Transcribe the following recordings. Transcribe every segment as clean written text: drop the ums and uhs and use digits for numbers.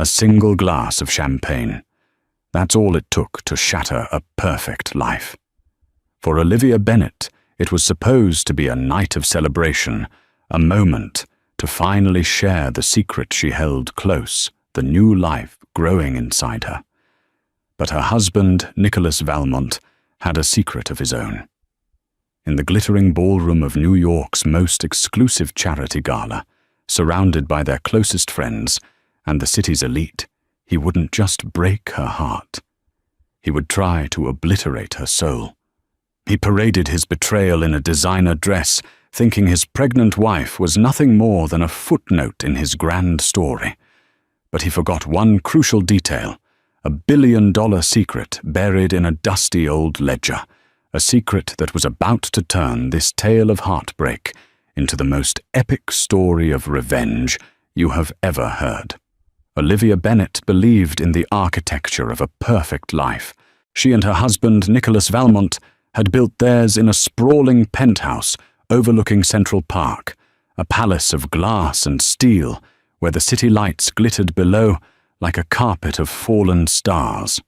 A single glass of champagne. That's all it took to shatter a perfect life. For Olivia Bennet, it was supposed to be a night of celebration, a moment to finally share the secret she held close, the new life growing inside her. But her husband, Nicholas Valmont, had a secret of his own. In the glittering ballroom of New York's most exclusive charity gala, surrounded by their closest friends and the city's elite, he wouldn't just break her heart. He would try to obliterate her soul. He paraded his betrayal in a designer dress, thinking his pregnant wife was nothing more than a footnote in his grand story. But he forgot one crucial detail, a billion-dollar secret buried in a dusty old ledger, a secret that was about to turn this tale of heartbreak into the most epic story of revenge you have ever heard. Olivia Bennet believed in the architecture of a perfect life. She and her husband, Nicholas Valmont, had built theirs in a sprawling penthouse overlooking Central Park, a palace of glass and steel where the city lights glittered below like a carpet of fallen stars.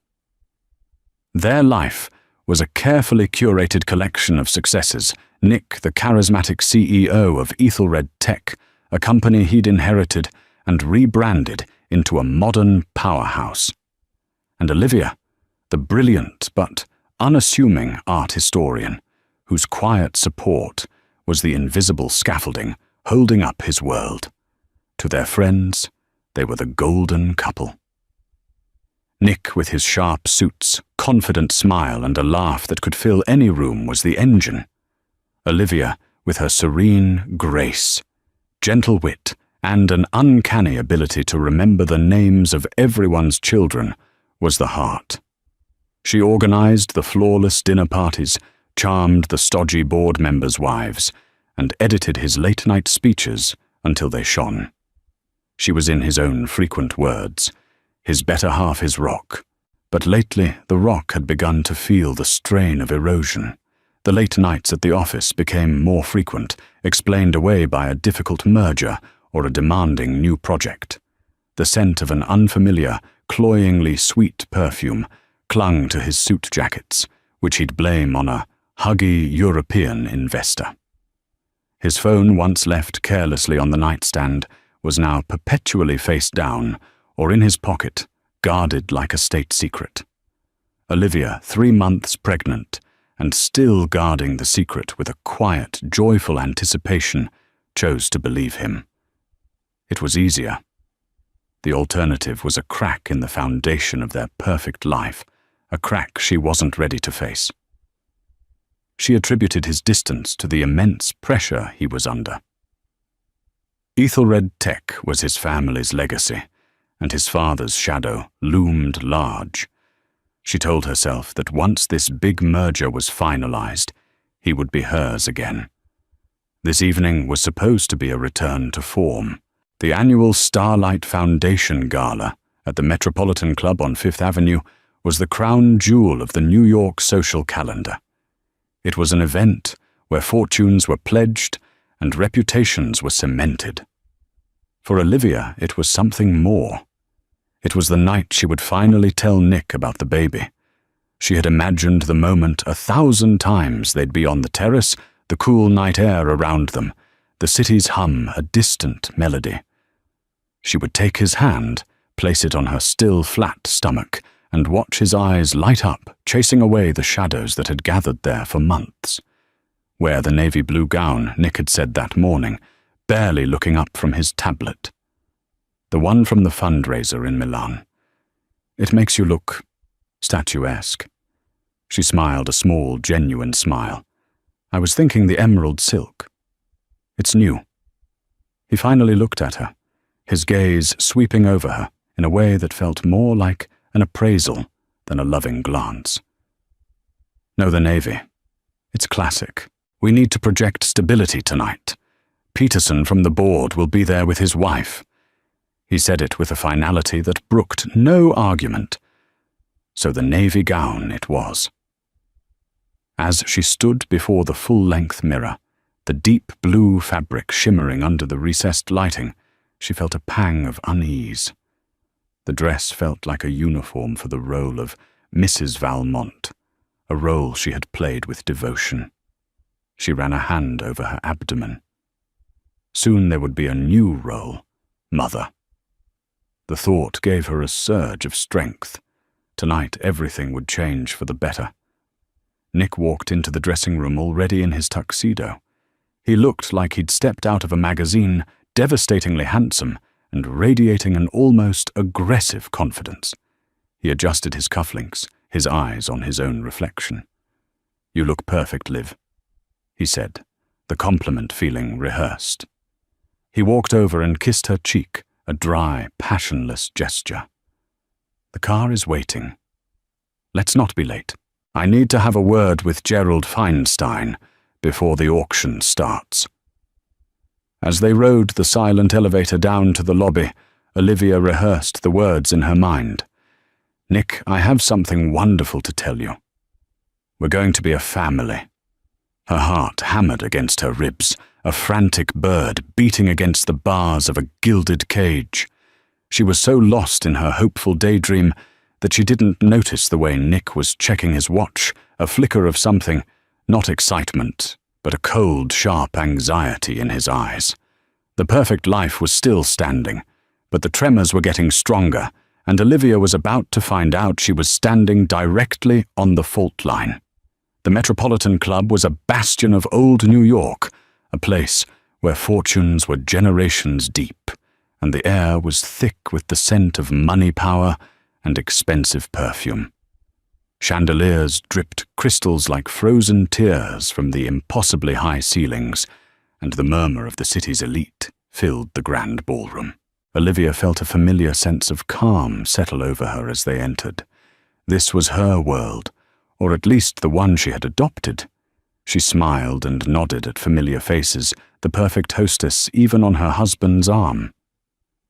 Their life was a carefully curated collection of successes. Nick, the charismatic CEO of Ethelred Tech, a company he'd inherited and rebranded into a modern powerhouse. And Olivia, the brilliant but unassuming art historian, whose quiet support was the invisible scaffolding holding up his world. To their friends, they were the golden couple. Nick, with his sharp suits, confident smile, and a laugh that could fill any room, was the engine. Olivia, with her serene grace, gentle wit, and an uncanny ability to remember the names of everyone's children, was the heart. She organized the flawless dinner parties, charmed the stodgy board members' wives, and edited his late-night speeches until they shone. She was in his own frequent words, his better half his rock. But lately the rock had begun to feel the strain of erosion. The late nights at the office became more frequent, explained away by a difficult merger or a demanding new project. The scent of an unfamiliar, cloyingly sweet perfume clung to his suit jackets, which he'd blame on a huggy European investor. His phone, once left carelessly on the nightstand, was now perpetually face down or in his pocket, guarded like a state secret. Olivia, 3 months pregnant, and still guarding the secret with a quiet, joyful anticipation, chose to believe him. It was easier. The alternative was a crack in the foundation of their perfect life, a crack she wasn't ready to face. She attributed his distance to the immense pressure he was under. Ethelred Tech was his family's legacy, and his father's shadow loomed large. She told herself that once this big merger was finalized, he would be hers again. This evening was supposed to be a return to form. The annual Starlight Foundation Gala at the Metropolitan Club on Fifth Avenue was the crown jewel of the New York social calendar. It was an event where fortunes were pledged and reputations were cemented. For Olivia, it was something more. It was the night she would finally tell Nick about the baby. She had imagined the moment 1,000 times. They'd be on the terrace, the cool night air around them, the city's hum a distant melody. She would take his hand, place it on her still flat stomach, and watch his eyes light up, chasing away the shadows that had gathered there for months. Wear the navy blue gown, Nick had said that morning, barely looking up from his tablet. The one from the fundraiser in Milan. It makes you look statuesque. She smiled a small, genuine smile. I was thinking the emerald silk. It's new. He finally looked at her, his gaze sweeping over her in a way that felt more like an appraisal than a loving glance. No, the navy. It's classic. We need to project stability tonight. Peterson from the board will be there with his wife. He said it with a finality that brooked no argument. So the navy gown it was. As she stood before the full-length mirror, the deep blue fabric shimmering under the recessed lighting, she felt a pang of unease. The dress felt like a uniform for the role of Mrs. Valmont, a role she had played with devotion. She ran a hand over her abdomen. Soon there would be a new role, mother. The thought gave her a surge of strength. Tonight everything would change for the better. Nick walked into the dressing room already in his tuxedo. He looked like he'd stepped out of a magazine, devastatingly handsome and radiating an almost aggressive confidence. He adjusted his cufflinks, his eyes on his own reflection. "You look perfect, Liv," he said, the compliment feeling rehearsed. He walked over and kissed her cheek, a dry, passionless gesture. "The car is waiting. Let's not be late. I need to have a word with Gerald Feinstein before the auction starts." As they rode the silent elevator down to the lobby, Olivia rehearsed the words in her mind. "Nick, I have something wonderful to tell you. We're going to be a family." Her heart hammered against her ribs, a frantic bird beating against the bars of a gilded cage. She was so lost in her hopeful daydream that she didn't notice the way Nick was checking his watch, a flicker of something, not excitement, but a cold, sharp anxiety in his eyes. The perfect life was still standing, but the tremors were getting stronger, and Olivia was about to find out she was standing directly on the fault line. The Metropolitan Club was a bastion of old New York, a place where fortunes were generations deep, and the air was thick with the scent of money power and expensive perfume. Chandeliers dripped crystals like frozen tears from the impossibly high ceilings, and the murmur of the city's elite filled the grand ballroom. Olivia felt a familiar sense of calm settle over her as they entered. This was her world, or at least the one she had adopted. She smiled and nodded at familiar faces, the perfect hostess even on her husband's arm.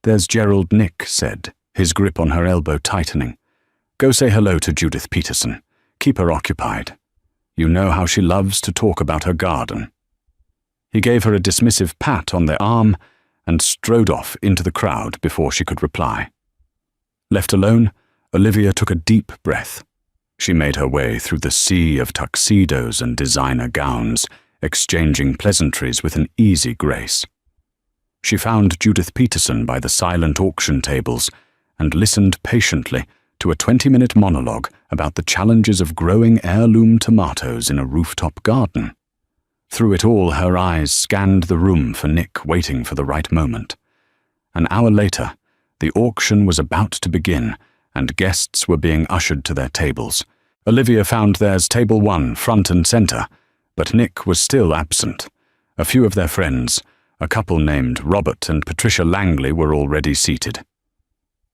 "There's Gerald," Nick said, his grip on her elbow tightening. "Go say hello to Judith Peterson. Keep her occupied. You know how she loves to talk about her garden." He gave her a dismissive pat on the arm and strode off into the crowd before she could reply. Left alone, Olivia took a deep breath. She made her way through the sea of tuxedos and designer gowns, exchanging pleasantries with an easy grace. She found Judith Peterson by the silent auction tables and listened patiently to a 20-minute monologue about the challenges of growing heirloom tomatoes in a rooftop garden. Through it all, her eyes scanned the room for Nick, waiting for the right moment. An hour later, the auction was about to begin, and guests were being ushered to their tables. Olivia found theirs table 1, front and center, but Nick was still absent. A few of their friends, a couple named Robert and Patricia Langley, were already seated.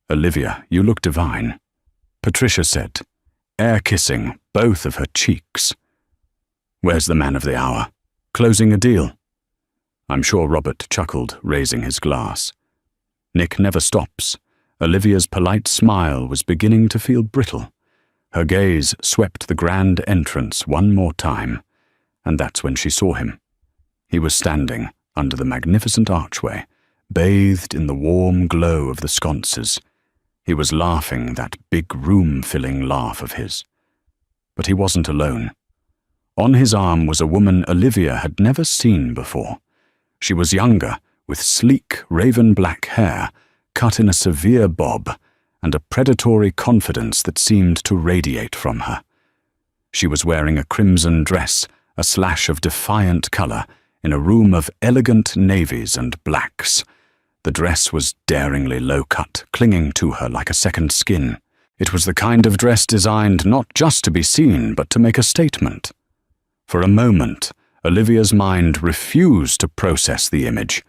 "Olivia, you look divine," Patricia said, air-kissing both of her cheeks. "Where's the man of the hour? Closing a deal?" I'm sure Robert chuckled, raising his glass. Nick never stops. Olivia's polite smile was beginning to feel brittle. Her gaze swept the grand entrance one more time, and that's when she saw him. He was standing under the magnificent archway, bathed in the warm glow of the sconces. He was laughing that big room-filling laugh of his. But he wasn't alone. On his arm was a woman Olivia had never seen before. She was younger, with sleek, raven-black hair, cut in a severe bob, and a predatory confidence that seemed to radiate from her. She was wearing a crimson dress, a slash of defiant color, in a room of elegant navies and blacks. The dress was daringly low-cut, clinging to her like a second skin. It was the kind of dress designed not just to be seen, but to make a statement. For a moment, Olivia's mind refused to process the image.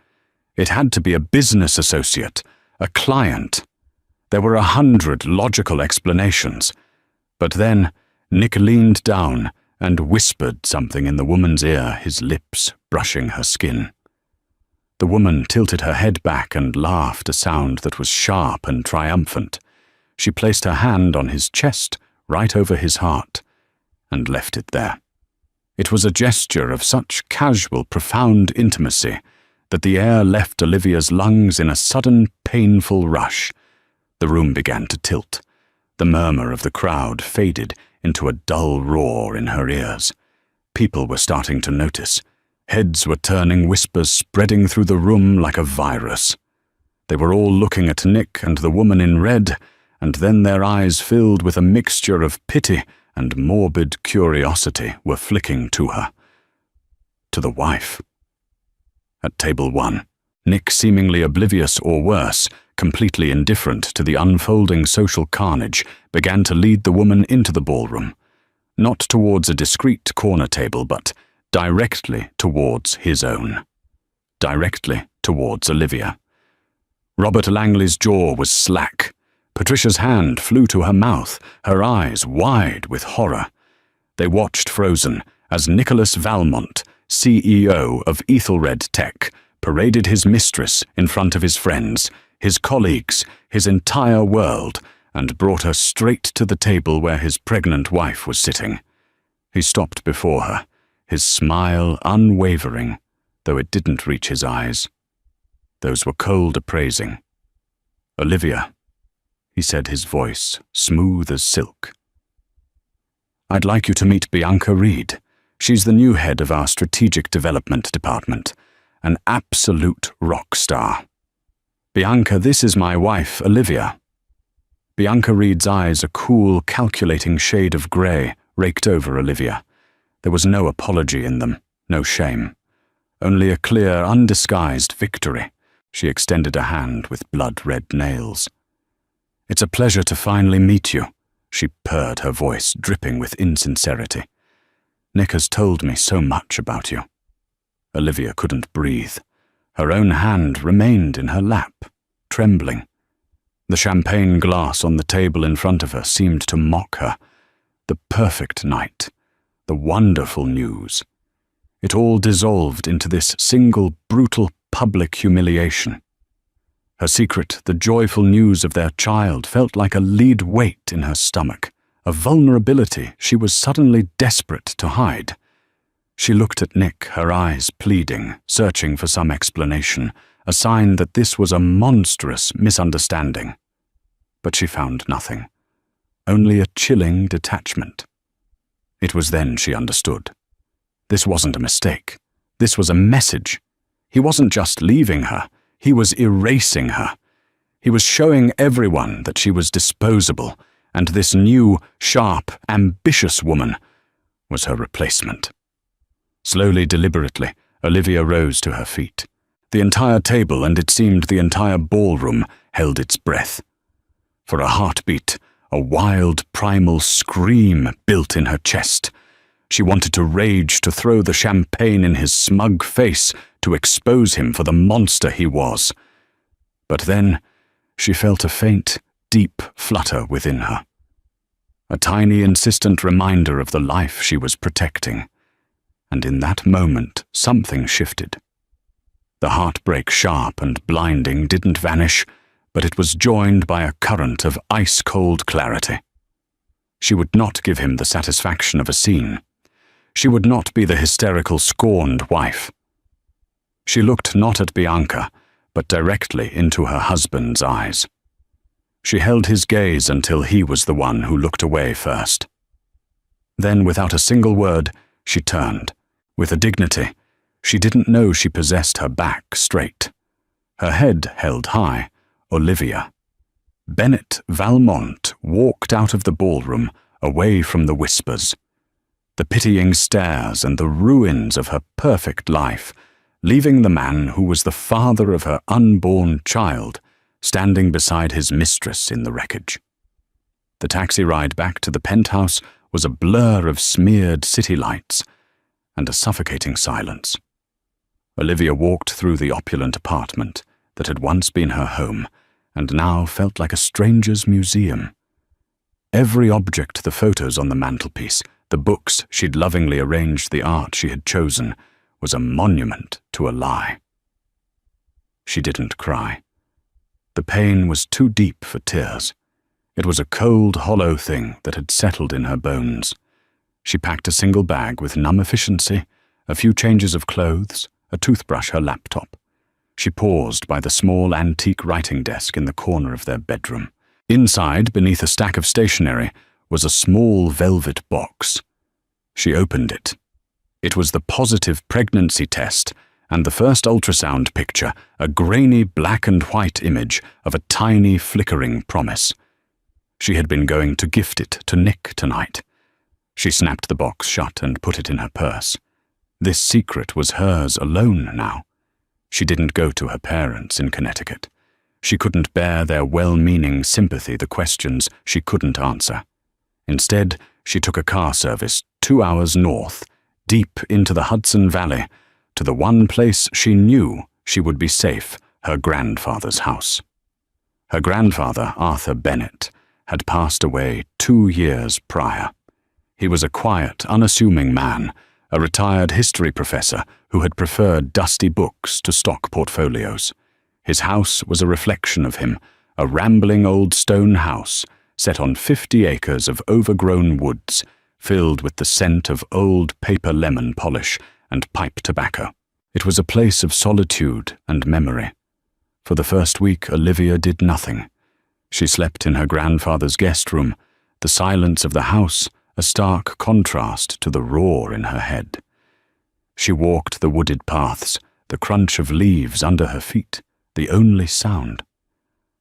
It had to be a business associate, a client. There were 100 logical explanations. But then, Nick leaned down and whispered something in the woman's ear, his lips brushing her skin. The woman tilted her head back and laughed a sound that was sharp and triumphant. She placed her hand on his chest, right over his heart, and left it there. It was a gesture of such casual, profound intimacy that the air left Olivia's lungs in a sudden, painful rush. The room began to tilt. The murmur of the crowd faded into a dull roar in her ears. People were starting to notice. Heads were turning, whispers spreading through the room like a virus. They were all looking at Nick and the woman in red, and then their eyes, filled with a mixture of pity and morbid curiosity, were flicking to her. To the wife. At table 1, Nick, seemingly oblivious or worse, completely indifferent to the unfolding social carnage, began to lead the woman into the ballroom. Not towards a discreet corner table, but directly towards his own. Directly towards Olivia. Robert Langley's jaw was slack. Patricia's hand flew to her mouth, her eyes wide with horror. They watched frozen as Nicholas Valmont, CEO of Ethelred Tech, paraded his mistress in front of his friends, his colleagues, his entire world, and brought her straight to the table where his pregnant wife was sitting. He stopped before her, his smile unwavering, though it didn't reach his eyes. Those were cold appraising. "Olivia," he said, his voice smooth as silk. "I'd like you to meet Bianca Reed. She's the new head of our strategic development department, an absolute rock star. Bianca, this is my wife, Olivia." Bianca Reed's eyes, a cool, calculating shade of grey, raked over Olivia. There was no apology in them, no shame. Only a clear, undisguised victory. She extended a hand with blood-red nails. "It's a pleasure to finally meet you," she purred, her voice dripping with insincerity. "Nick has told me so much about you." Olivia couldn't breathe. Her own hand remained in her lap, trembling. The champagne glass on the table in front of her seemed to mock her. The perfect night, the wonderful news. It all dissolved into this single, brutal, public humiliation. Her secret, the joyful news of their child, felt like a lead weight in her stomach, a vulnerability she was suddenly desperate to hide. She looked at Nick, her eyes pleading, searching for some explanation, a sign that this was a monstrous misunderstanding. But she found nothing, only a chilling detachment. It was then she understood. This wasn't a mistake. This was a message. He wasn't just leaving her, he was erasing her. He was showing everyone that she was disposable, and this new, sharp, ambitious woman was her replacement. Slowly, deliberately, Olivia rose to her feet. The entire table, and it seemed the entire ballroom, held its breath. For a heartbeat, a wild, primal scream built in her chest. She wanted to rage, to throw the champagne in his smug face, to expose him for the monster he was. But then she felt a faint, deep flutter within her. A tiny, insistent reminder of the life she was protecting. And in that moment, something shifted. The heartbreak, sharp and blinding, didn't vanish, but it was joined by a current of ice-cold clarity. She would not give him the satisfaction of a scene. She would not be the hysterical, scorned wife. She looked not at Bianca, but directly into her husband's eyes. She held his gaze until he was the one who looked away first. Then, without a single word, she turned. With a dignity she didn't know she possessed, her back straight. Her head held high. Olivia. Bennett Valmont walked out of the ballroom, away from the whispers, the pitying stares and the ruins of her perfect life, leaving the man who was the father of her unborn child standing beside his mistress in the wreckage. The taxi ride back to the penthouse was a blur of smeared city lights and a suffocating silence. Olivia walked through the opulent apartment that had once been her home and now felt like a stranger's museum. Every object, the photos on the mantelpiece, the books she'd lovingly arranged, the art she had chosen, was a monument to a lie. She didn't cry. The pain was too deep for tears. It was a cold, hollow thing that had settled in her bones. She packed a single bag with numb efficiency, a few changes of clothes, a toothbrush, her laptop. She paused by the small antique writing desk in the corner of their bedroom. Inside, beneath a stack of stationery, was a small velvet box. She opened it. It was the positive pregnancy test and the first ultrasound picture, a grainy black and white image of a tiny flickering promise. She had been going to gift it to Nick tonight. She snapped the box shut and put it in her purse. This secret was hers alone now. She didn't go to her parents in Connecticut. She couldn't bear their well-meaning sympathy, the questions she couldn't answer. Instead, she took a car service 2 hours north, deep into the Hudson Valley, to the one place she knew she would be safe, her grandfather's house. Her grandfather, Arthur Bennett, had passed away 2 years prior. He was a quiet, unassuming man, a retired history professor who had preferred dusty books to stock portfolios. His house was a reflection of him, a rambling old stone house set on 50 acres of overgrown woods, filled with the scent of old paper lemon polish and pipe tobacco. It was a place of solitude and memory. For the first week, Olivia did nothing. She slept in her grandfather's guest room, the silence of the house a stark contrast to the roar in her head. She walked the wooded paths, the crunch of leaves under her feet, the only sound.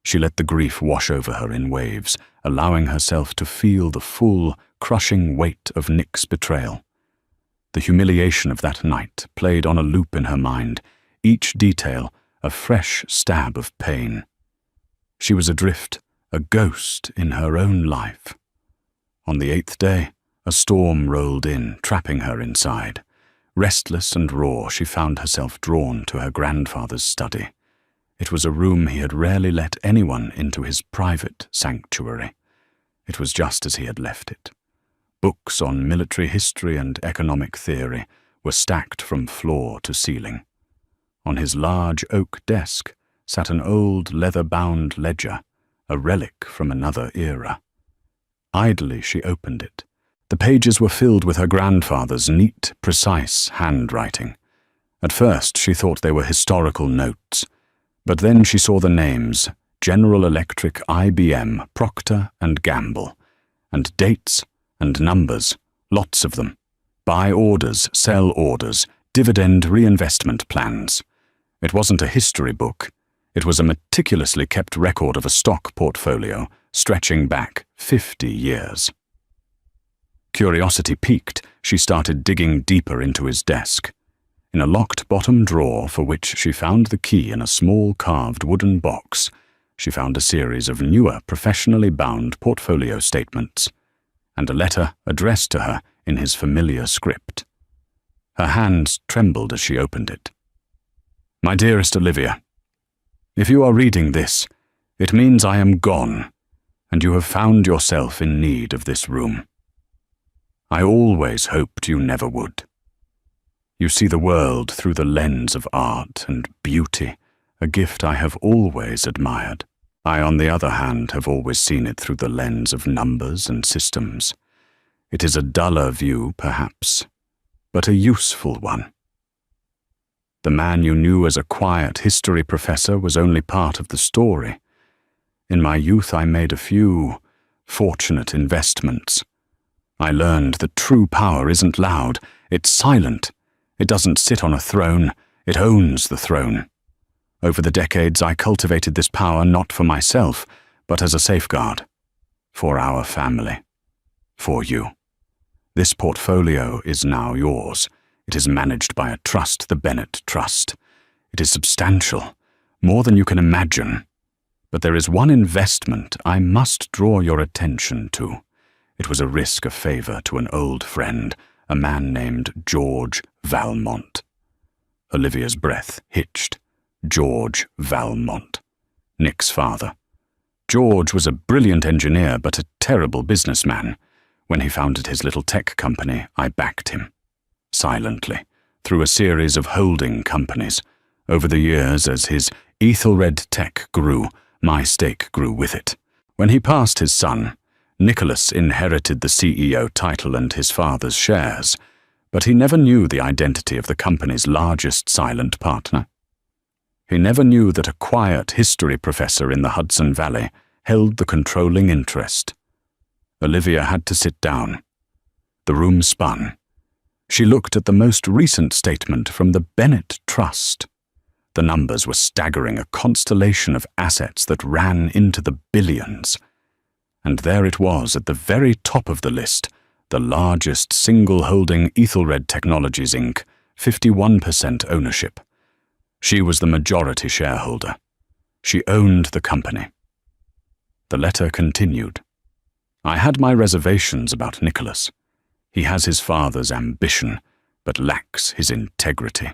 She let the grief wash over her in waves, allowing herself to feel the full, crushing weight of Nick's betrayal. The humiliation of that night played on a loop in her mind, each detail a fresh stab of pain. She was adrift, a ghost in her own life. On the 8th day, a storm rolled in, trapping her inside. Restless and raw, she found herself drawn to her grandfather's study. It was a room he had rarely let anyone into, his private sanctuary. It was just as he had left it. Books on military history and economic theory were stacked from floor to ceiling. On his large oak desk sat an old leather-bound ledger, a relic from another era. Idly she opened it. The pages were filled with her grandfather's neat, precise handwriting. At first she thought they were historical notes, but then she saw the names General Electric, IBM, Procter & Gamble, and dates and numbers, lots of them. Buy orders, sell orders, dividend reinvestment plans. It wasn't a history book. It was a meticulously kept record of a stock portfolio stretching back 50 years. Curiosity piqued, she started digging deeper into his desk. In a locked bottom drawer, for which she found the key in a small carved wooden box, she found a series of newer, professionally bound portfolio statements, and a letter addressed to her in his familiar script. Her hands trembled as she opened it. My dearest Olivia, if you are reading this, it means I am gone, and you have found yourself in need of this room. I always hoped you never would. You see the world through the lens of art and beauty, a gift I have always admired. I, on the other hand, have always seen it through the lens of numbers and systems. It is a duller view, perhaps, but a useful one. The man you knew as a quiet history professor was only part of the story. In my youth I made a few fortunate investments. I learned that true power isn't loud, it's silent. It doesn't sit on a throne, it owns the throne. Over the decades I cultivated this power not for myself, but as a safeguard. For our family. For you. This portfolio is now yours. It is managed by a trust, the Bennett Trust. It is substantial, more than you can imagine. But there is one investment I must draw your attention to. It was a risk of favor to an old friend, a man named George Valmont. Olivia's breath hitched. George Valmont. Nick's father. George was a brilliant engineer but a terrible businessman. When he founded his little tech company, I backed him. Silently, through a series of holding companies. Over the years, as his Ethelred tech grew, my stake grew with it. When he passed his son, Nicholas inherited the CEO title and his father's shares, but he never knew the identity of the company's largest silent partner. He never knew that a quiet history professor in the Hudson Valley held the controlling interest. Olivia had to sit down. The room spun. She looked at the most recent statement from the Bennett Trust. The numbers were staggering, a constellation of assets that ran into the billions. And there it was at the very top of the list, the largest single holding Ethelred Technologies Inc., 51% ownership. She was the majority shareholder. She owned the company. The letter continued. I had my reservations about Nicholas. He has his father's ambition, but lacks his integrity.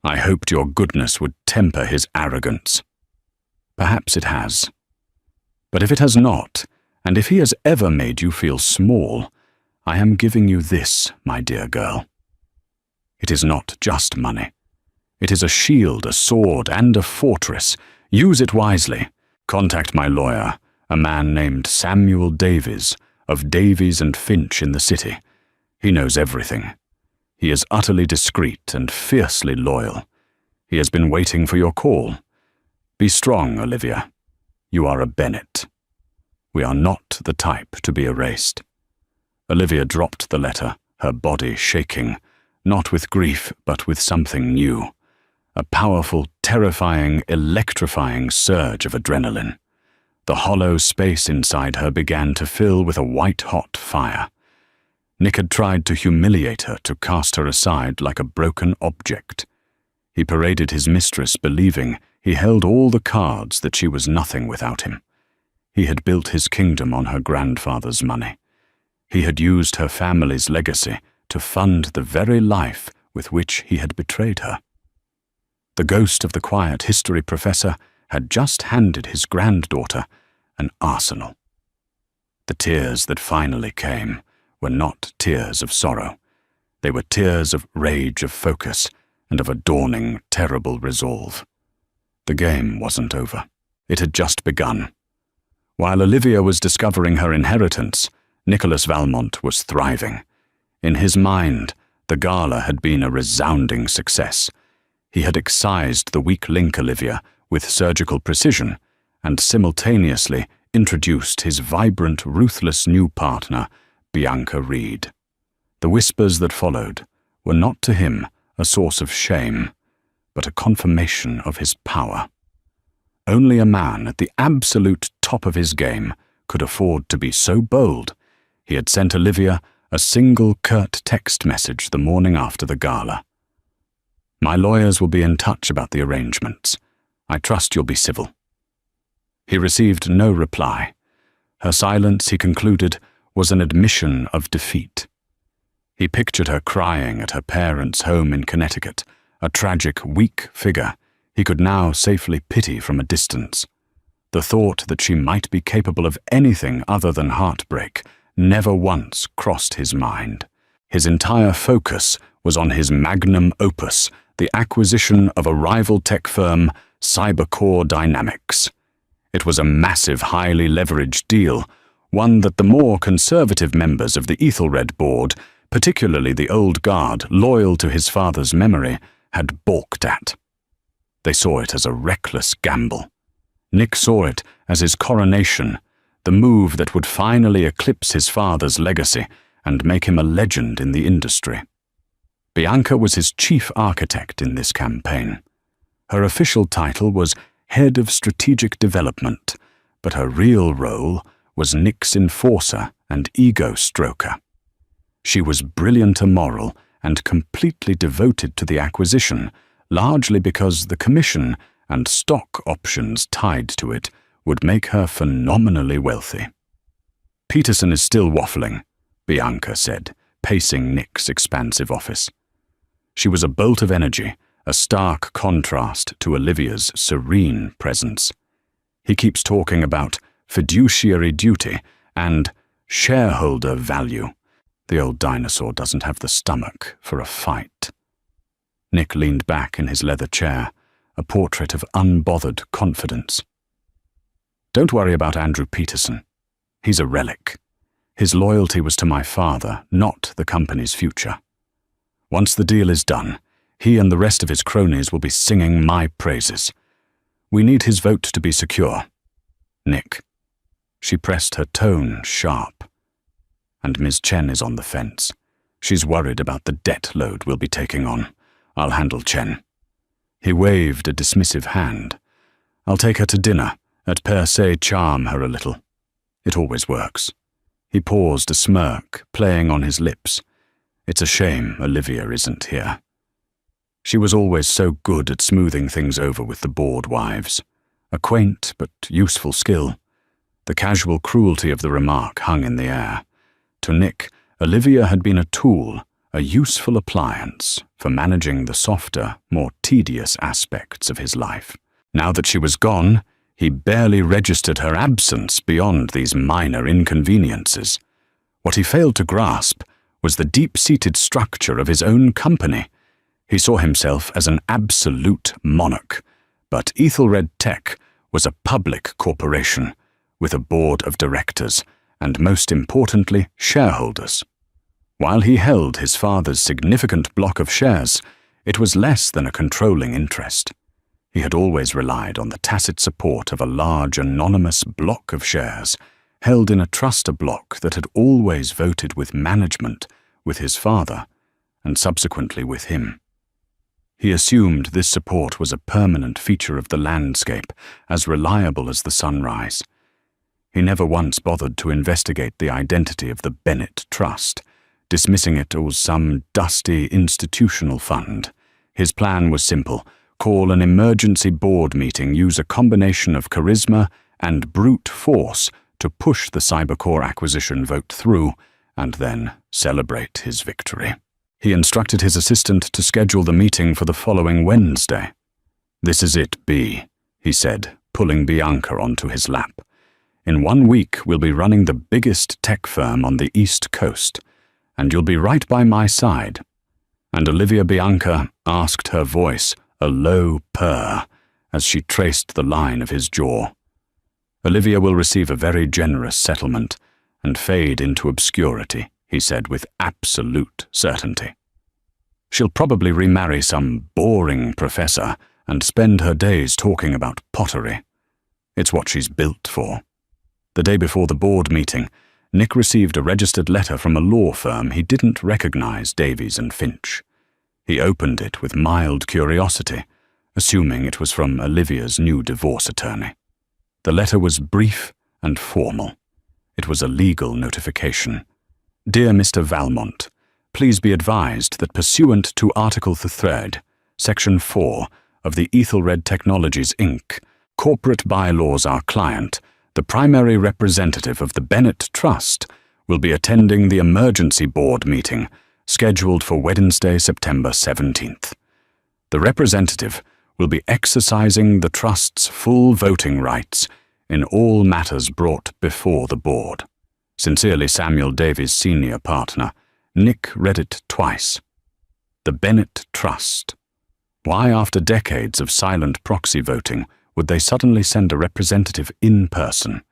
I hoped your goodness would temper his arrogance. Perhaps it has. But if it has not, and if he has ever made you feel small, I am giving you this, my dear girl. It is not just money. It is a shield, a sword, and a fortress. Use it wisely. Contact my lawyer, a man named Samuel Davies, of Davies and Finch in the city. He knows everything. He is utterly discreet and fiercely loyal. He has been waiting for your call. Be strong, Olivia. You are a Bennett. We are not the type to be erased. Olivia dropped the letter, her body shaking, not with grief, but with something new. A powerful, terrifying, electrifying surge of adrenaline. The hollow space inside her began to fill with a white-hot fire. Nick had tried to humiliate her, to cast her aside like a broken object. He paraded his mistress, believing he held all the cards, that she was nothing without him. He had built his kingdom on her grandfather's money. He had used her family's legacy to fund the very life with which he had betrayed her. The ghost of the quiet history professor had just handed his granddaughter an arsenal. The tears that finally came were not tears of sorrow. They were tears of rage, of focus, and of a dawning, terrible resolve. The game wasn't over. It had just begun. While Olivia was discovering her inheritance, Nicholas Valmont was thriving. In his mind, the gala had been a resounding success. He had excised the weak link Olivia with surgical precision and simultaneously introduced his vibrant, ruthless new partner, Bianca Reed. The whispers that followed were not to him a source of shame, but a confirmation of his power. Only a man at the absolute top of his game could afford to be so bold. He had sent Olivia a single curt text message the morning after the gala. My lawyers will be in touch about the arrangements. I trust you'll be civil. He received no reply. Her silence, he concluded, was an admission of defeat. He pictured her crying at her parents' home in Connecticut, a tragic, weak figure he could now safely pity from a distance. The thought that she might be capable of anything other than heartbreak never once crossed his mind. His entire focus was on his magnum opus, the acquisition of a rival tech firm, Cybercore Dynamics. It was a massive, highly leveraged deal, one that the more conservative members of the Ethelred board, particularly the old guard loyal to his father's memory, had balked at. They saw it as a reckless gamble. Nick saw it as his coronation, the move that would finally eclipse his father's legacy and make him a legend in the industry. Bianca was his chief architect in this campaign. Her official title was Head of Strategic Development, but her real role was Nick's enforcer and ego stroker. She was brilliant immoral and completely devoted to the acquisition, largely because the commission and stock options tied to it would make her phenomenally wealthy. Peterson is still waffling, Bianca said, pacing Nick's expansive office. She was a bolt of energy, a stark contrast to Olivia's serene presence. He keeps talking about fiduciary duty and shareholder value. The old dinosaur doesn't have the stomach for a fight. Nick leaned back in his leather chair, a portrait of unbothered confidence. Don't worry about Andrew Peterson. He's a relic. His loyalty was to my father, not the company's future. Once the deal is done, he and the rest of his cronies will be singing my praises. We need his vote to be secure. Nick, She pressed her tone sharp. "And Ms. Chen is on the fence. She's worried about the debt load we'll be taking on. I'll handle Chen." He waved a dismissive hand. "I'll take her to dinner, at per se charm her a little. It always works." He paused, a smirk playing on his lips. "It's a shame Olivia isn't here. She was always so good at smoothing things over with the board wives. A quaint but useful skill." The casual cruelty of the remark hung in the air. To Nick, Olivia had been a tool, a useful appliance for managing the softer, more tedious aspects of his life. Now that she was gone, he barely registered her absence beyond these minor inconveniences. What he failed to grasp was the deep-seated structure of his own company. He saw himself as an absolute monarch, but Ethelred Tech was a public corporation with a board of directors and, most importantly, shareholders. While he held his father's significant block of shares, it was less than a controlling interest. He had always relied on the tacit support of a large anonymous block of shares, held in a truster block that had always voted with management, with his father, and subsequently with him. He assumed this support was a permanent feature of the landscape, as reliable as the sunrise. He never once bothered to investigate the identity of the Bennett Trust, dismissing it as some dusty institutional fund. His plan was simple: call an emergency board meeting, use a combination of charisma and brute force to push the Cybercore acquisition vote through, and then celebrate his victory. He instructed his assistant to schedule the meeting for the following Wednesday. "This is it, B," he said, pulling Bianca onto his lap. "In 1 week we'll be running the biggest tech firm on the East Coast, and you'll be right by my side." And Olivia Bianca asked, her voice a low purr as she traced the line of his jaw. "Olivia will receive a very generous settlement and fade into obscurity," he said with absolute certainty. "She'll probably remarry some boring professor and spend her days talking about pottery. It's what she's built for." The day before the board meeting, Nick received a registered letter from a law firm he didn't recognize, Davies and Finch. He opened it with mild curiosity, assuming it was from Olivia's new divorce attorney. The letter was brief and formal. It was a legal notification. "Dear Mr. Valmont, please be advised that pursuant to Article 3, Section 4 of the Ethelred Technologies, Inc., corporate bylaws, our client, the primary representative of the Bennett Trust, will be attending the emergency board meeting scheduled for Wednesday, September 17th. The representative will be exercising the Trust's full voting rights in all matters brought before the board. Sincerely, Samuel Davies, senior partner." Nick read it twice. The Bennett Trust. Why, after decades of silent proxy voting, would they suddenly send a representative in person?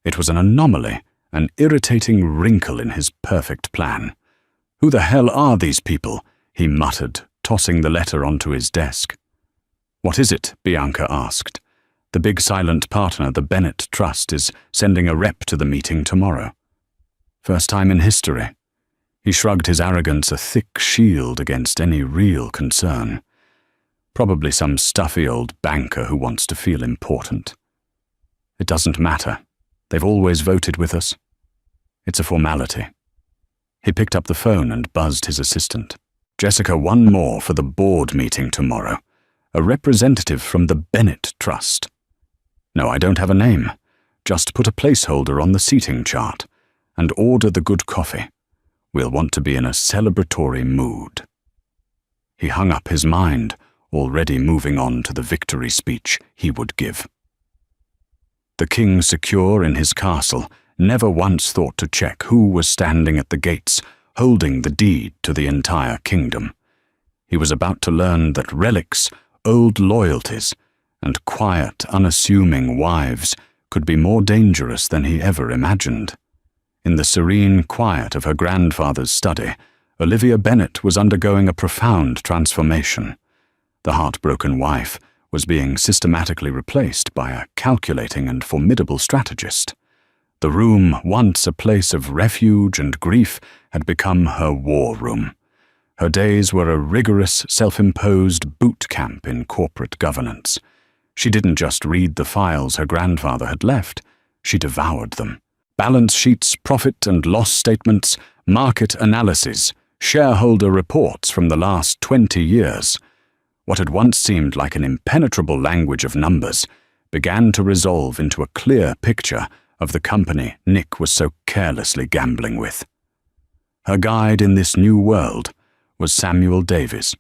It was an anomaly, an irritating wrinkle in his perfect plan. "Who the hell are these people?" he muttered, tossing the letter onto his desk. "What is it?" Bianca asked. "The big silent partner, the Bennett Trust, is sending a rep to the meeting tomorrow." First time in history. He shrugged his arrogance, a thick shield against any real concern. Probably some stuffy old banker who wants to feel important. "It doesn't matter. They've always voted with us. It's a formality." He picked up the phone and buzzed his assistant. "Jessica, one more for the board meeting tomorrow. A representative from the Bennett Trust." "No, I don't have a name. Just put a placeholder on the seating chart and order the good coffee. We'll want to be in a celebratory mood." He hung up his mind, already moving on to the victory speech he would give. The king, secure in his castle, never once thought to check who was standing at the gates, holding the deed to the entire kingdom. He was about to learn that relics, old loyalties, and quiet, unassuming wives could be more dangerous than he ever imagined. In the serene quiet of her grandfather's study, Olivia Bennett was undergoing a profound transformation. The heartbroken wife was being systematically replaced by a calculating and formidable strategist. The room, once a place of refuge and grief, had become her war room. Her days were a rigorous, self-imposed boot camp in corporate governance. She didn't just read the files her grandfather had left, she devoured them. Balance sheets, profit and loss statements, market analyses, shareholder reports from the last 20 years. What had once seemed like an impenetrable language of numbers began to resolve into a clear picture of the company Nick was so carelessly gambling with. Her guide in this new world was Samuel Davies.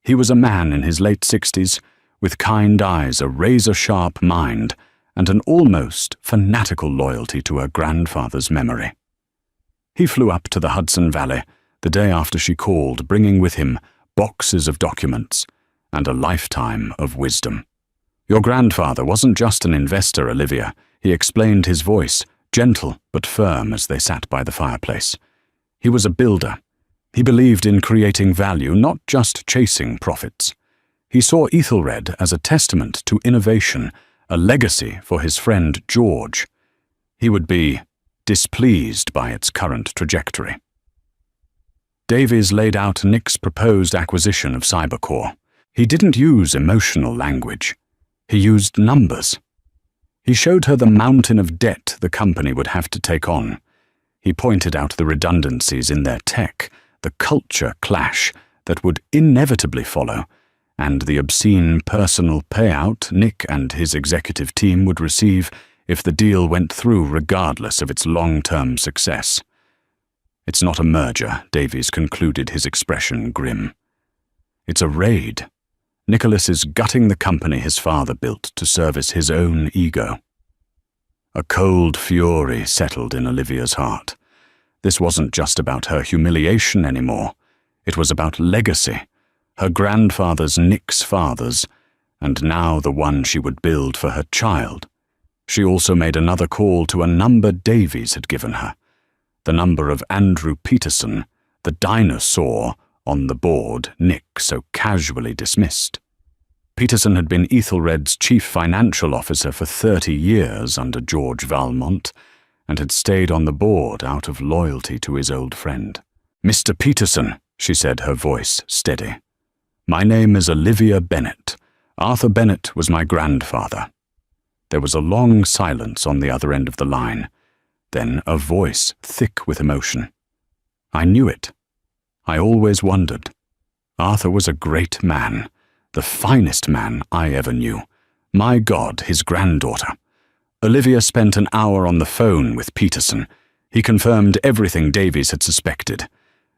He was a man in his late 60s, with kind eyes, a razor-sharp mind, and an almost fanatical loyalty to her grandfather's memory. He flew up to the Hudson Valley the day after she called, bringing with him boxes of documents and a lifetime of wisdom. "Your grandfather wasn't just an investor, Olivia," he explained, his voice gentle but firm as they sat by the fireplace. "He was a builder. He believed in creating value, not just chasing profits. He saw Ethelred as a testament to innovation, a legacy for his friend George. He would be displeased by its current trajectory." Davies laid out Nick's proposed acquisition of Cybercore. He didn't use emotional language. He used numbers. He showed her the mountain of debt the company would have to take on. He pointed out the redundancies in their tech, the culture clash that would inevitably follow, and the obscene personal payout Nick and his executive team would receive if the deal went through regardless of its long-term success. "It's not a merger," Davies concluded, his expression grim. "It's a raid. Nicholas is gutting the company his father built to service his own ego." A cold fury settled in Olivia's heart. This wasn't just about her humiliation anymore. It was about legacy, her grandfather's, Nick's father's, and now the one she would build for her child. She also made another call to a number Davies had given her, the number of Andrew Peterson, the dinosaur on the board Nick so casually dismissed. Peterson had been Ethelred's chief financial officer for 30 years under George Valmont, and had stayed on the board out of loyalty to his old friend. "Mr. Peterson," she said, her voice steady. "My name is Olivia Bennett. Arthur Bennett was my grandfather." There was a long silence on the other end of the line, then a voice thick with emotion. "I knew it. I always wondered. Arthur was a great man, the finest man I ever knew. My God, his granddaughter." Olivia spent an hour on the phone with Peterson. He confirmed everything Davies had suspected.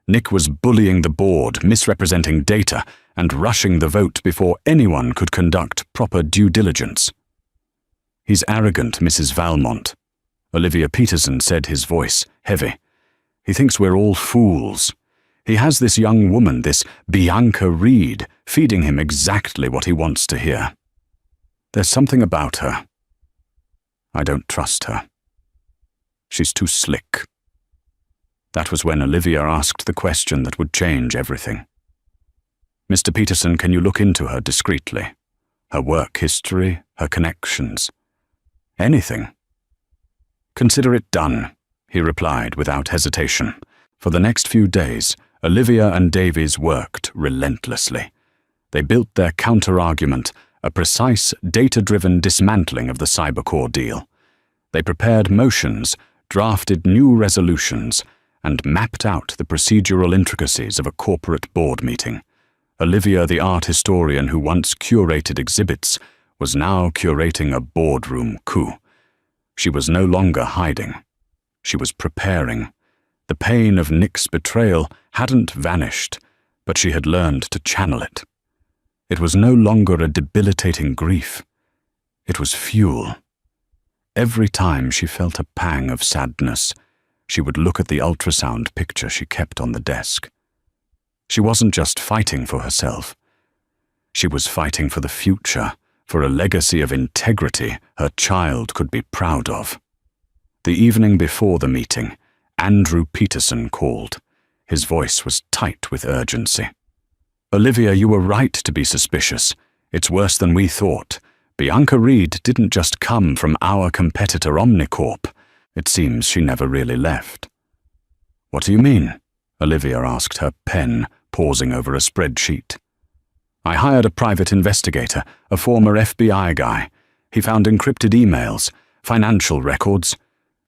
Nick was bullying the board, misrepresenting data, and rushing the vote before anyone could conduct proper due diligence. "He's arrogant, Mrs. Valmont," Olivia Peterson said, his voice heavy. "He thinks we're all fools. He has this young woman, this Bianca Reed, feeding him exactly what he wants to hear. There's something about her. I don't trust her. She's too slick." That was when Olivia asked the question that would change everything. "Mr. Peterson, can you look into her discreetly? Her work history, her connections, anything?" "Consider it done," he replied without hesitation. For the next few days, Olivia and Davies worked relentlessly. They built their counter-argument, a precise, data-driven dismantling of the Cybercore deal. They prepared motions, drafted new resolutions, and mapped out the procedural intricacies of a corporate board meeting. Olivia, the art historian who once curated exhibits, was now curating a boardroom coup. She was no longer hiding. She was preparing. The pain of Nick's betrayal hadn't vanished, but she had learned to channel it. It was no longer a debilitating grief. It was fuel. Every time she felt a pang of sadness, she would look at the ultrasound picture she kept on the desk. She wasn't just fighting for herself. She was fighting for the future, for a legacy of integrity her child could be proud of. The evening before the meeting, Andrew Peterson called. His voice was tight with urgency. "Olivia, you were right to be suspicious. It's worse than we thought. Bianca Reed didn't just come from our competitor Omnicorp. It seems she never really left. What do you mean? Olivia asked, her pen pausing over a spreadsheet. I hired a private investigator, a former FBI guy. He found encrypted emails, financial records.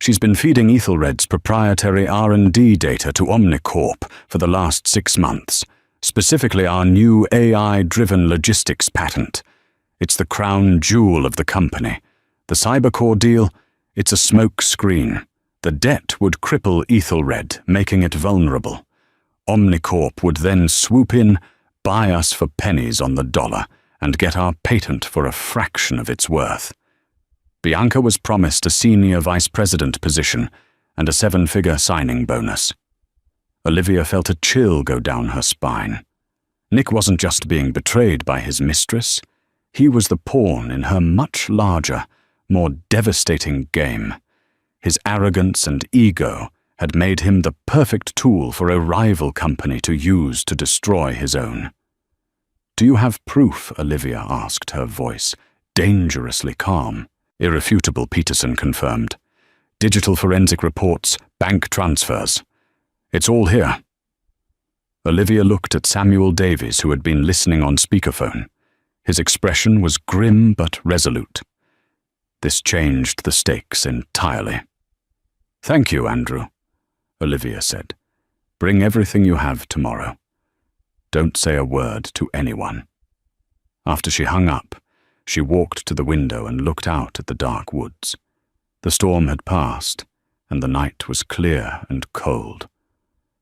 She's been feeding Ethelred's proprietary R&D data to Omnicorp for the last 6 months, specifically our new AI-driven logistics patent. It's the crown jewel of the company. The Cybercore deal, it's a smoke screen. The debt would cripple Ethelred, making it vulnerable. Omnicorp would then swoop in, buy us for pennies on the dollar, and get our patent for a fraction of its worth. Bianca was promised a senior vice president position and a 7-figure signing bonus. Olivia felt a chill go down her spine. Nick wasn't just being betrayed by his mistress. He was the pawn in her much larger, more devastating game. His arrogance and ego had made him the perfect tool for a rival company to use to destroy his own. Do you have proof? Olivia asked, her voice dangerously calm. Irrefutable, Peterson confirmed. Digital forensic reports, bank transfers. It's all here. Olivia looked at Samuel Davies, who had been listening on speakerphone. His expression was grim but resolute. This changed the stakes entirely. Thank you, Andrew, Olivia said. Bring everything you have tomorrow. Don't say a word to anyone. After she hung up, she walked to the window and looked out at the dark woods. The storm had passed, and the night was clear and cold.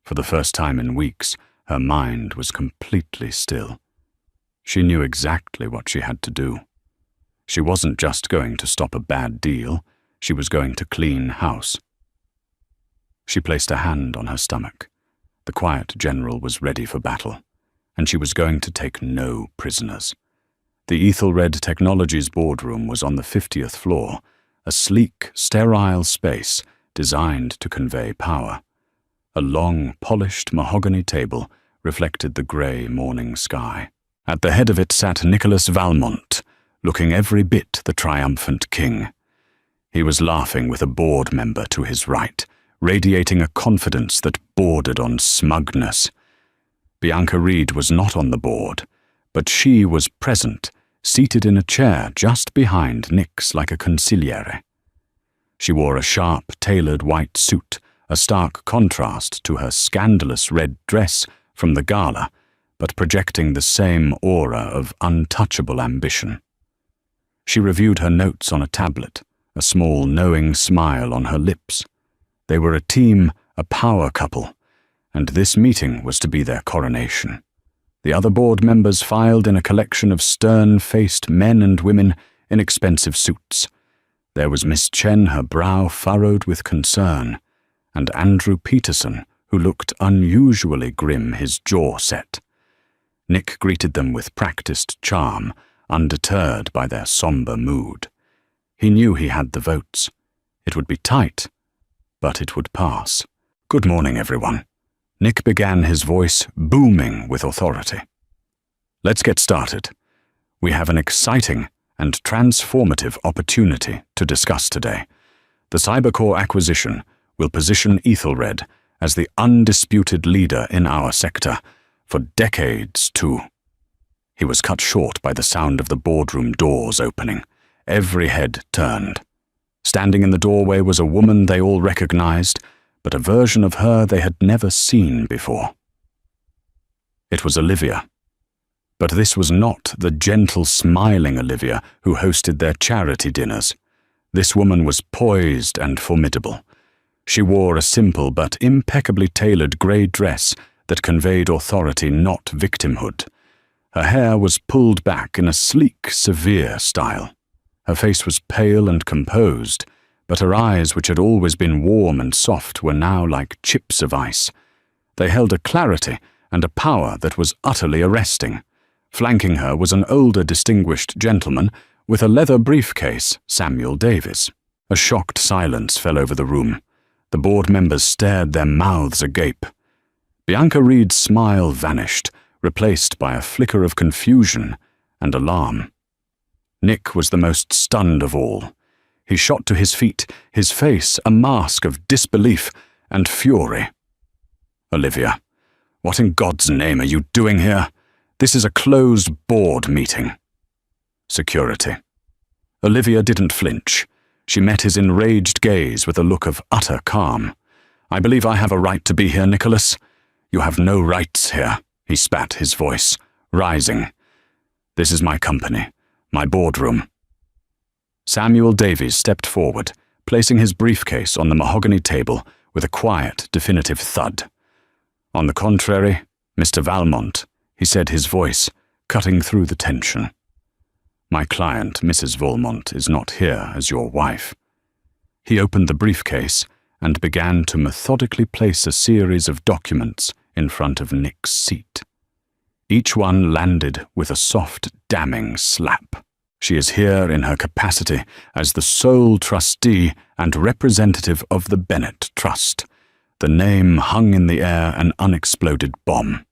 For the first time in weeks, her mind was completely still. She knew exactly what she had to do. She wasn't just going to stop a bad deal, she was going to clean house. She placed a hand on her stomach. The quiet general was ready for battle, and she was going to take no prisoners. The Ethelred Technologies boardroom was on the 50th floor, a sleek, sterile space designed to convey power. A long, polished mahogany table reflected the grey morning sky. At the head of it sat Nicholas Valmont, looking every bit the triumphant king. He was laughing with a board member to his right, radiating a confidence that bordered on smugness. Bianca Reed was not on the board, but she was present, seated in a chair just behind Nick's like a consigliere. She wore a sharp, tailored white suit, a stark contrast to her scandalous red dress from the gala, but projecting the same aura of untouchable ambition. She reviewed her notes on a tablet, a small, knowing smile on her lips. They were a team, a power couple, and this meeting was to be their coronation. The other board members filed in a collection of stern-faced men and women in expensive suits. There was Miss Chen, her brow furrowed with concern, and Andrew Peterson, who looked unusually grim, his jaw set. Nick greeted them with practiced charm, undeterred by their somber mood. He knew he had the votes. It would be tight, but it would pass. Good morning, everyone. Nick began, his voice booming with authority. Let's get started. We have an exciting and transformative opportunity to discuss today. The Cybercore acquisition will position Ethelred as the undisputed leader in our sector for decades too. He was cut short by the sound of the boardroom doors opening. Every head turned. Standing in the doorway was a woman they all recognized, but a version of her they had never seen before. It was Olivia. But this was not the gentle, smiling Olivia who hosted their charity dinners. This woman was poised and formidable. She wore a simple but impeccably tailored grey dress that conveyed authority, not victimhood. Her hair was pulled back in a sleek, severe style. Her face was pale and composed, but her eyes, which had always been warm and soft, were now like chips of ice. They held a clarity and a power that was utterly arresting. Flanking her was an older, distinguished gentleman with a leather briefcase, Samuel Davies. A shocked silence fell over the room. The board members stared, their mouths agape. Bianca Reed's smile vanished, replaced by a flicker of confusion and alarm. Nick was the most stunned of all. He shot to his feet, his face a mask of disbelief and fury. "Olivia, what in God's name are you doing here? This is a closed board meeting." Security. Olivia didn't flinch. She met his enraged gaze with a look of utter calm. "I believe I have a right to be here, Nicholas." "You have no rights here," he spat, his voice rising. "This is my company, my boardroom." Samuel Davies stepped forward, placing his briefcase on the mahogany table with a quiet, definitive thud. "On the contrary, Mr. Valmont," he said, his voice cutting through the tension. "My client, Mrs. Valmont, is not here as your wife." He opened the briefcase and began to methodically place a series of documents in front of Nick's seat. Each one landed with a soft, damning slap. "She is here in her capacity as the sole trustee and representative of the Bennett Trust." The name hung in the air, an unexploded bomb.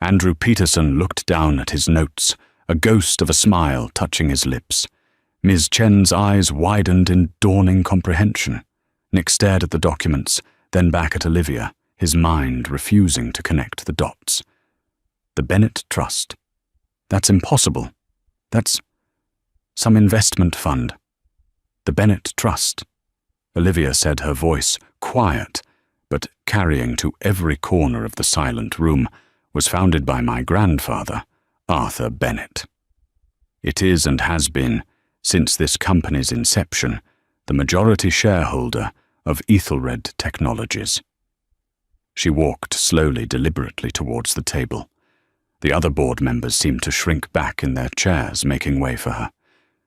Andrew Peterson looked down at his notes, a ghost of a smile touching his lips. Ms. Chen's eyes widened in dawning comprehension. Nick stared at the documents, then back at Olivia, his mind refusing to connect the dots. The Bennett Trust. That's impossible. That's some investment fund. The Bennett Trust. Olivia said, her voice quiet, but carrying to every corner of the silent room, was founded by my grandfather, Arthur Bennett. It is and has been, since this company's inception, the majority shareholder of Ethelred Technologies. She walked slowly, deliberately towards the table. The other board members seemed to shrink back in their chairs, making way for her.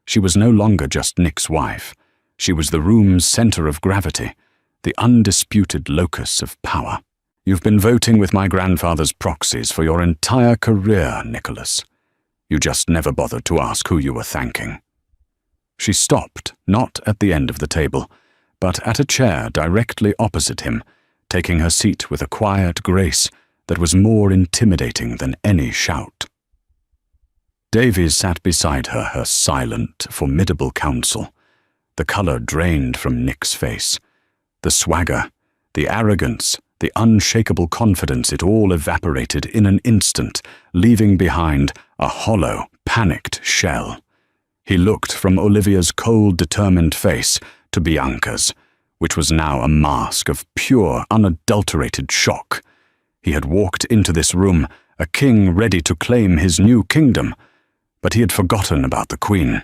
She was no longer just Nick's wife. She was the room's center of gravity, the undisputed locus of power. "You've been voting with my grandfather's proxies for your entire career, Nicholas. You just never bothered to ask who you were thanking." She stopped, not at the end of the table, but at a chair directly opposite him, taking her seat with a quiet grace that was more intimidating than any shout. Davies sat beside her, her silent, formidable counsel. The color drained from Nick's face. The swagger, the arrogance, the unshakable confidence, it all evaporated in an instant, leaving behind a hollow, panicked shell. He looked from Olivia's cold, determined face to Bianca's, which was now a mask of pure, unadulterated shock. He had walked into this room, a king ready to claim his new kingdom, but he had forgotten about the queen.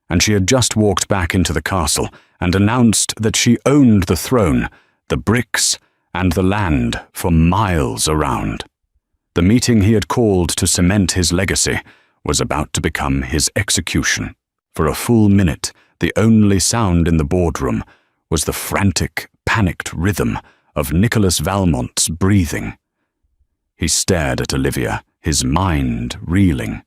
And she had just walked back into the castle and announced that she owned the throne, the bricks, and the land for miles around. The meeting he had called to cement his legacy was about to become his execution. For a full minute, the only sound in the boardroom was the frantic, panicked rhythm of Nicholas Valmont's breathing. He stared at Olivia, his mind reeling.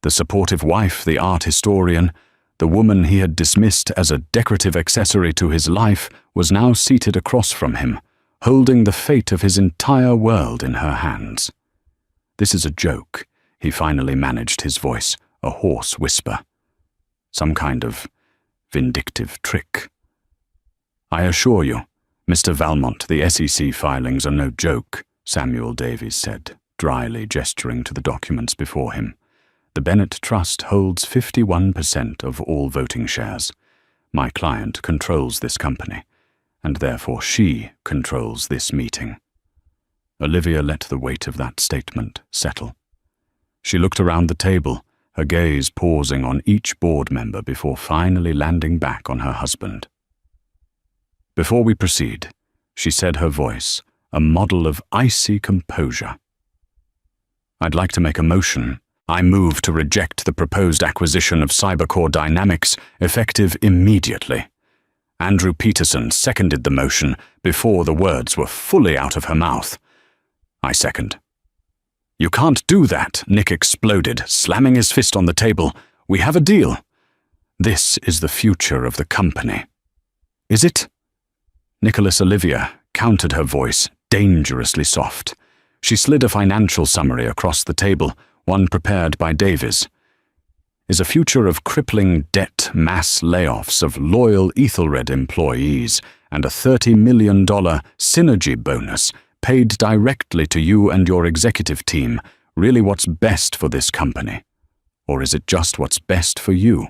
The supportive wife, the art historian, the woman he had dismissed as a decorative accessory to his life, was now seated across from him, holding the fate of his entire world in her hands. "This is a joke," he finally managed, his voice a hoarse whisper. "Some kind of vindictive trick." "I assure you, Mr. Valmont, the SEC filings are no joke," Samuel Davies said, dryly gesturing to the documents before him. "The Bennett Trust holds 51% of all voting shares. My client controls this company, and therefore she controls this meeting." Olivia let the weight of that statement settle. She looked around the table, her gaze pausing on each board member before finally landing back on her husband. "Before we proceed," she said, her voice a model of icy composure, "I'd like to make a motion. I move to reject the proposed acquisition of Cybercore Dynamics, effective immediately." Andrew Peterson seconded the motion before the words were fully out of her mouth. "I second." "You can't do that," Nick exploded, slamming his fist on the table. "We have a deal. This is the future of the company." "Is it?" Nicholas. Olivia countered, her voice dangerously soft. She slid a financial summary across the table, one prepared by Davies. is a future of crippling debt, mass layoffs of loyal Ethelred employees, and a $30 million synergy bonus paid directly to you and your executive team really what's best for this company? Or is it just what's best for you?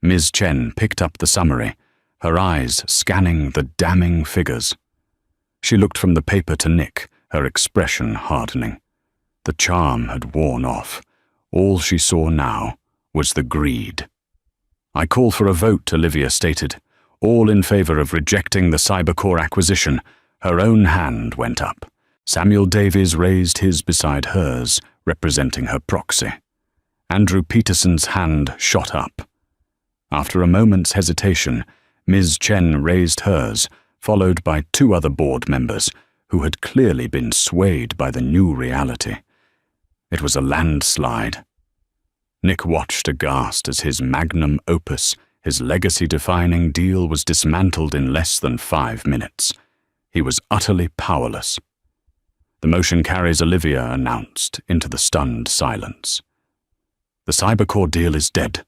Ms. Chen picked up the summary, her eyes scanning the damning figures. She looked from the paper to Nick, her expression hardening. The charm had worn off. All she saw now was the greed. "I call for a vote," Olivia stated. "All in favor of rejecting the Cybercore acquisition." Her own hand went up. Samuel Davies raised his beside hers, representing her proxy. Andrew Peterson's hand shot up. After a moment's hesitation, Ms. Chen raised hers, followed by 2 other board members who had clearly been swayed by the new reality. It was a landslide. Nick watched aghast as his magnum opus, his legacy-defining deal, was dismantled in less than 5 minutes. He was utterly powerless. "The motion carries," Olivia announced into the stunned silence. "The Cybercore deal is dead."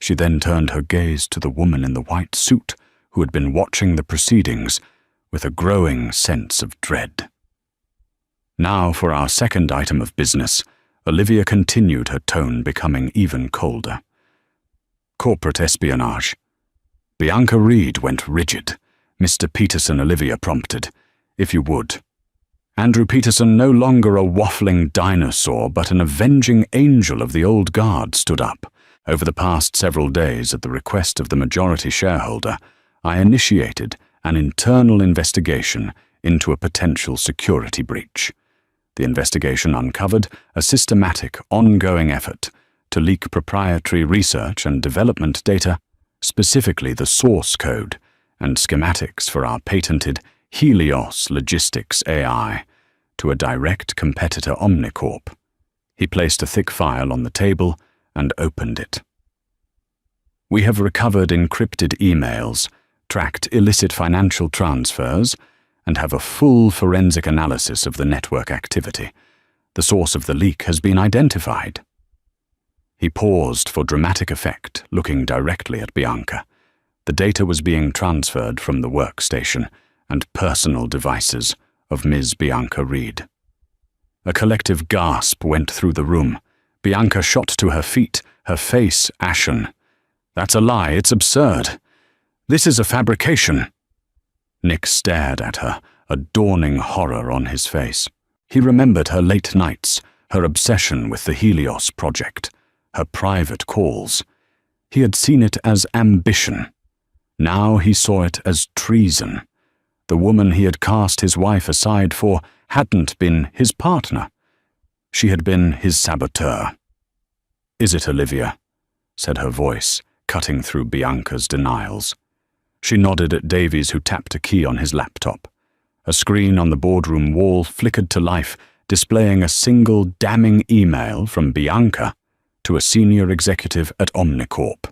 She then turned her gaze to the woman in the white suit who had been watching the proceedings with a growing sense of dread. "Now for our second item of business," Olivia continued, her tone becoming even colder. "Corporate espionage." Bianca Reed went rigid. "Mr. Peterson," Olivia prompted, "if you would." Andrew Peterson, no longer a waffling dinosaur but an avenging angel of the old guard, stood up. "Over the past several days, at the request of the majority shareholder, I initiated an internal investigation into a potential security breach. The investigation uncovered a systematic, ongoing effort to leak proprietary research and development data, specifically the source code and schematics for our patented Helios Logistics AI, to a direct competitor, Omnicorp." He placed a thick file on the table and opened it. "We have recovered encrypted emails, tracked illicit financial transfers, and have a full forensic analysis of the network activity. The source of the leak has been identified." He paused for dramatic effect, looking directly at Bianca. The data was being transferred from the workstation and personal devices of Ms. Bianca Reed. A collective gasp went through the room. Bianca shot to her feet, her face ashen. "That's a lie. It's absurd. This is a fabrication." Nick stared at her, a dawning horror on his face. He remembered her late nights, her obsession with the Helios project, her private calls. He had seen it as ambition. Now he saw it as treason. The woman he had cast his wife aside for hadn't been his partner. She had been his saboteur. "Is it, Olivia?" said her voice, cutting through Bianca's denials. She nodded at Davies, who tapped a key on his laptop. A screen on the boardroom wall flickered to life, displaying a single damning email from Bianca to a senior executive at Omnicorp.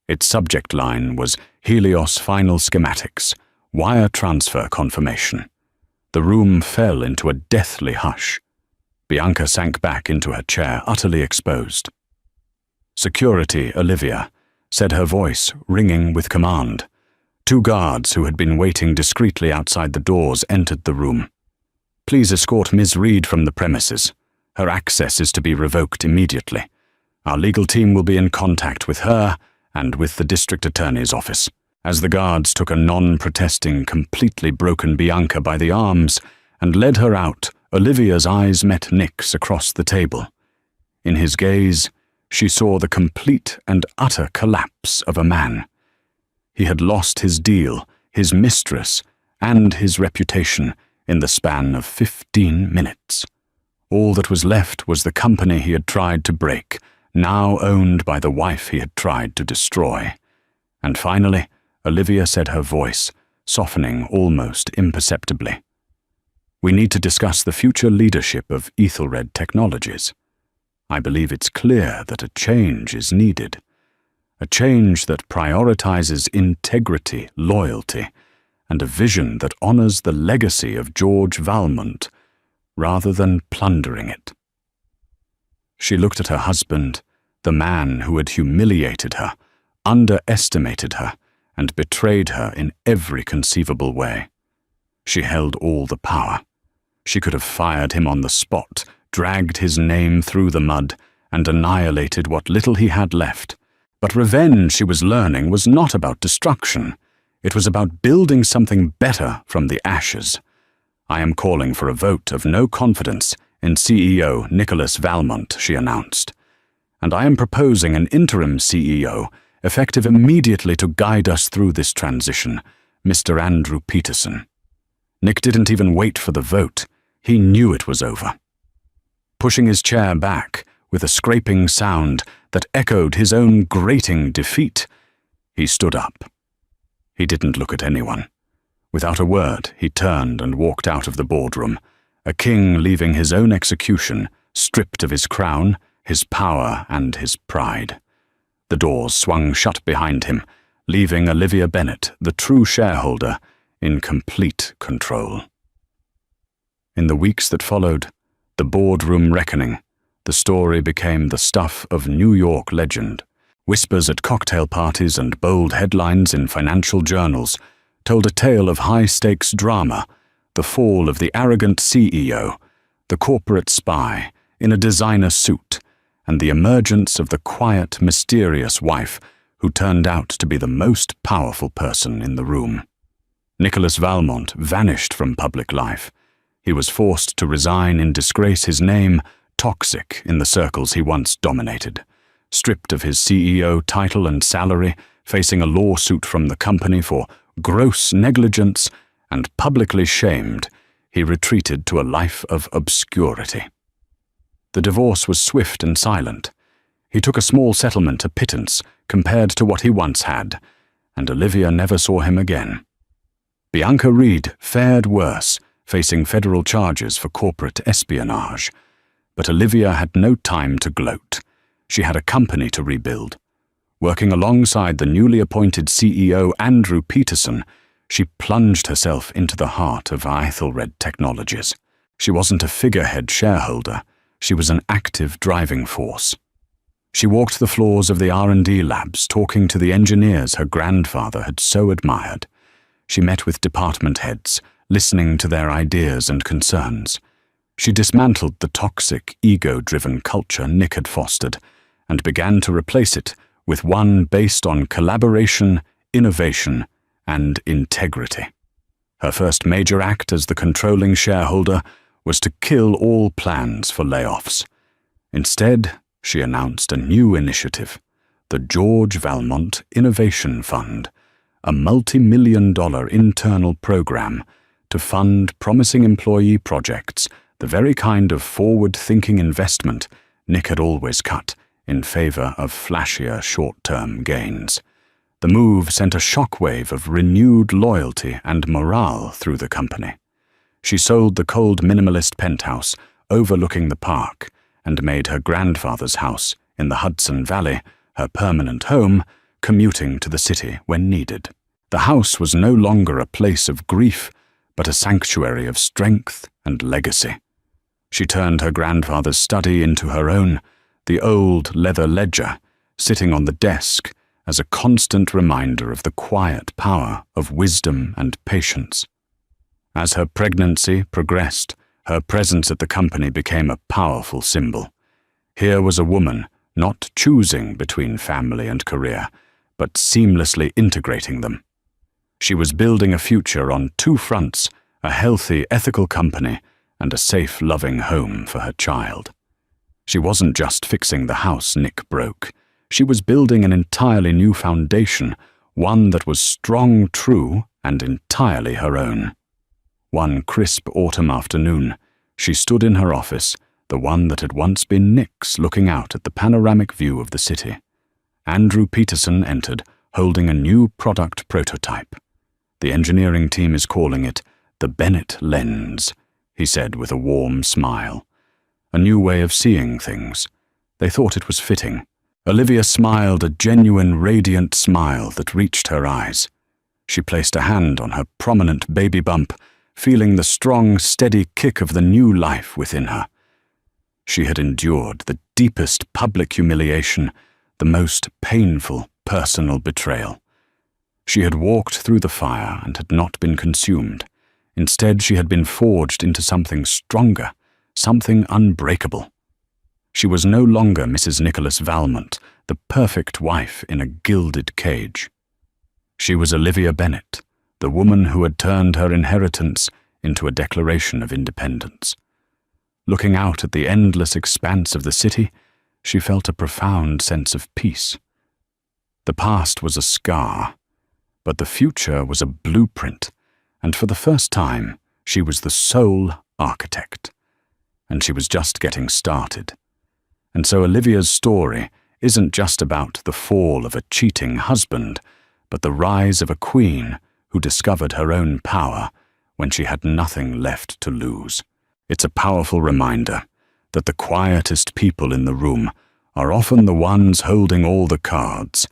Its subject line was "Helios Final Schematics, Wire Transfer Confirmation." The room fell into a deathly hush. Bianca sank back into her chair, utterly exposed. "Security, Olivia," said her voice, ringing with command. 2 guards who had been waiting discreetly outside the doors entered the room. "Please escort Ms. Reed from the premises. Her access is to be revoked immediately. Our legal team will be in contact with her and with the district attorney's office." As the guards took a non-protesting, completely broken Bianca by the arms and led her out, Olivia's eyes met Nick's across the table. In his gaze, she saw the complete and utter collapse of a man. He had lost his deal, his mistress, and his reputation in the span of 15 minutes. All that was left was the company he had tried to break, now owned by the wife he had tried to destroy. And finally, Olivia said, her voice softening almost imperceptibly, "We need to discuss the future leadership of Ethelred Technologies. I believe it's clear that a change is needed. A change that prioritizes integrity, loyalty, and a vision that honors the legacy of George Valmont rather than plundering it." She looked at her husband, the man who had humiliated her, underestimated her, and betrayed her in every conceivable way. She held all the power. She could have fired him on the spot, dragged his name through the mud, and annihilated what little he had left. But revenge, she was learning, was not about destruction. It was about building something better from the ashes. I am calling for a vote of no confidence in CEO Nicholas Valmont, she announced. And I am proposing an interim CEO, effective immediately to guide us through this transition, Mr. Andrew Peterson. Nick didn't even wait for the vote. He knew it was over. Pushing his chair back with a scraping sound that echoed his own grating defeat, he stood up. He didn't look at anyone. Without a word, he turned and walked out of the boardroom, a king leaving his own execution, stripped of his crown, his power, and his pride. The doors swung shut behind him, leaving Olivia Bennet, the true shareholder, in complete control. In the weeks that followed, the boardroom reckoning, the story became the stuff of New York legend. Whispers at cocktail parties and bold headlines in financial journals told a tale of high-stakes drama, the fall of the arrogant CEO, the corporate spy in a designer suit, and the emergence of the quiet, mysterious wife who turned out to be the most powerful person in the room. Nicholas Valmont vanished from public life. He was forced to resign in disgrace, his name toxic in the circles he once dominated. Stripped of his CEO title and salary, facing a lawsuit from the company for gross negligence, and publicly shamed, he retreated to a life of obscurity. The divorce was swift and silent. He took a small settlement, a pittance, compared to what he once had, and Olivia never saw him again. Bianca Reed fared worse, facing federal charges for corporate espionage. But Olivia had no time to gloat. She had a company to rebuild. Working alongside the newly appointed CEO Andrew Peterson, she plunged herself into the heart of Aethelred Technologies. She wasn't a figurehead shareholder. She was an active driving force. She walked the floors of the R&D labs, talking to the engineers her grandfather had so admired. She met with department heads, listening to their ideas and concerns. She dismantled the toxic, ego-driven culture Nick had fostered and began to replace it with one based on collaboration, innovation, and integrity. Her first major act as the controlling shareholder was to kill all plans for layoffs. Instead, she announced a new initiative, the George Valmont Innovation Fund, a multi-million-dollar internal program to fund promising employee projects, the very kind of forward-thinking investment Nick had always cut in favor of flashier short-term gains. The move sent a shockwave of renewed loyalty and morale through the company. She sold the cold minimalist penthouse overlooking the park and made her grandfather's house in the Hudson Valley her permanent home, commuting to the city when needed. The house was no longer a place of grief, but a sanctuary of strength and legacy. She turned her grandfather's study into her own, the old leather ledger, sitting on the desk as a constant reminder of the quiet power of wisdom and patience. As her pregnancy progressed, her presence at the company became a powerful symbol. Here was a woman not choosing between family and career, but seamlessly integrating them. She was building a future on two fronts, a healthy, ethical company and a safe, loving home for her child. She wasn't just fixing the house Nick broke. She was building an entirely new foundation, one that was strong, true, and entirely her own. One crisp autumn afternoon, she stood in her office, the one that had once been Nick's, looking out at the panoramic view of the city. Andrew Peterson entered, holding a new product prototype. The engineering team is calling it the Bennet Lens, he said with a warm smile. A new way of seeing things. They thought it was fitting. Olivia smiled, a genuine, radiant smile that reached her eyes. She placed a hand on her prominent baby bump, feeling the strong, steady kick of the new life within her. She had endured the deepest public humiliation, the most painful personal betrayal. She had walked through the fire and had not been consumed. Instead, she had been forged into something stronger, something unbreakable. She was no longer Mrs. Nicholas Valmont, the perfect wife in a gilded cage. She was Olivia Bennet, the woman who had turned her inheritance into a declaration of independence. Looking out at the endless expanse of the city, she felt a profound sense of peace. The past was a scar, but the future was a blueprint, and for the first time, she was the sole architect. And she was just getting started. And so Olivia's story isn't just about the fall of a cheating husband, but the rise of a queen who discovered her own power when she had nothing left to lose. It's a powerful reminder that the quietest people in the room are often the ones holding all the cards,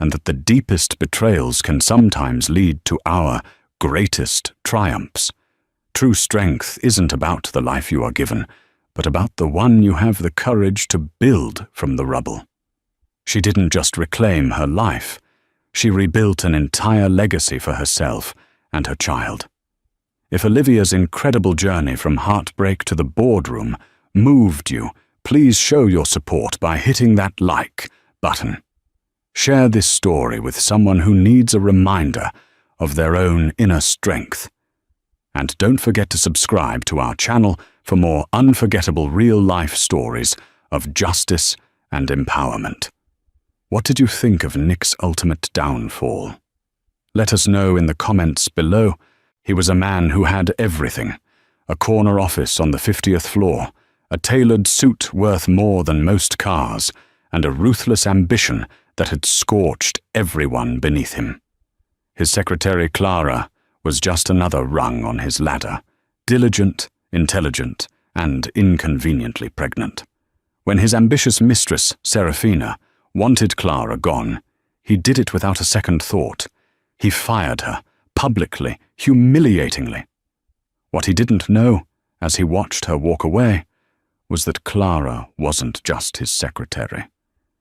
and that the deepest betrayals can sometimes lead to our greatest triumphs. True strength isn't about the life you are given, but about the one you have the courage to build from the rubble. She didn't just reclaim her life, she rebuilt an entire legacy for herself and her child. If Olivia's incredible journey from heartbreak to the boardroom moved you, please show your support by hitting that like button. Share this story with someone who needs a reminder of their own inner strength. And don't forget to subscribe to our channel for more unforgettable real-life stories of justice and empowerment. What did you think of Nick's ultimate downfall? Let us know in the comments below. He was a man who had everything: a corner office on the 50th floor, a tailored suit worth more than most cars, and a ruthless ambition that had scorched everyone beneath him. His secretary Clara was just another rung on his ladder, diligent, intelligent, and inconveniently pregnant. When his ambitious mistress, Serafina, wanted Clara gone, he did it without a second thought. He fired her, publicly, humiliatingly. What he didn't know, as he watched her walk away, was that Clara wasn't just his secretary.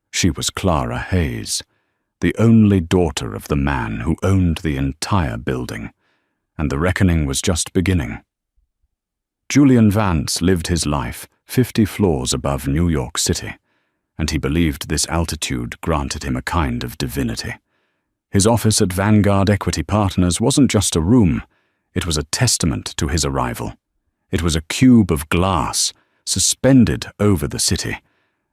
She was Clara Hayes, the only daughter of the man who owned the entire building, and the reckoning was just beginning. Julian Vance lived his life 50 floors above New York City, and he believed this altitude granted him a kind of divinity. His office at Vanguard Equity Partners wasn't just a room, it was a testament to his arrival. It was a cube of glass, suspended over the city,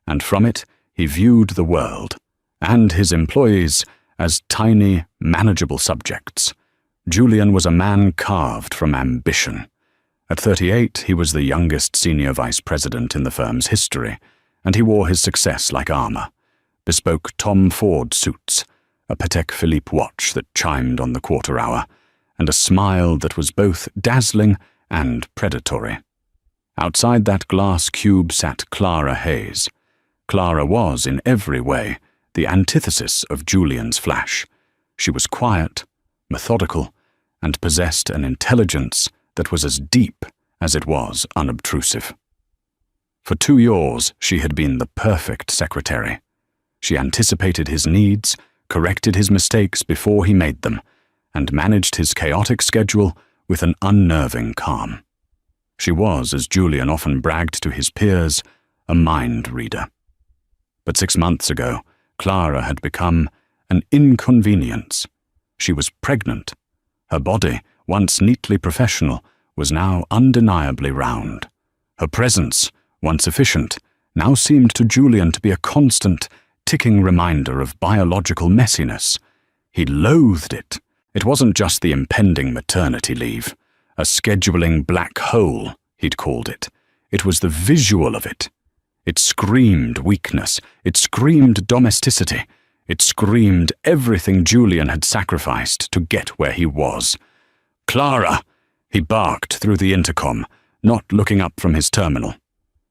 and from it he viewed the world, and his employees, as tiny, manageable subjects. Julian was a man carved from ambition. At 38, he was the youngest senior vice president in the firm's history, and he wore his success like armor. Bespoke Tom Ford suits, a Patek Philippe watch that chimed on the quarter hour, and a smile that was both dazzling and predatory. Outside that glass cube sat Clara Hayes. Clara was, in every way, the antithesis of Julian's flash. She was quiet, methodical, and possessed an intelligence that was as deep as it was unobtrusive. For 2 years, she had been the perfect secretary. She anticipated his needs, corrected his mistakes before he made them, and managed his chaotic schedule with an unnerving calm. She was, as Julian often bragged to his peers, a mind reader. But 6 months ago, Clara had become an inconvenience. She was pregnant. Her body, once neatly professional, was now undeniably round. Her presence, once efficient, now seemed to Julian to be a constant, ticking reminder of biological messiness. He loathed it. It wasn't just the impending maternity leave, a scheduling black hole, he'd called it. It was the visual of it. It screamed weakness. It screamed domesticity. It screamed everything Julian had sacrificed to get where he was. "Clara!" he barked through the intercom, not looking up from his terminal.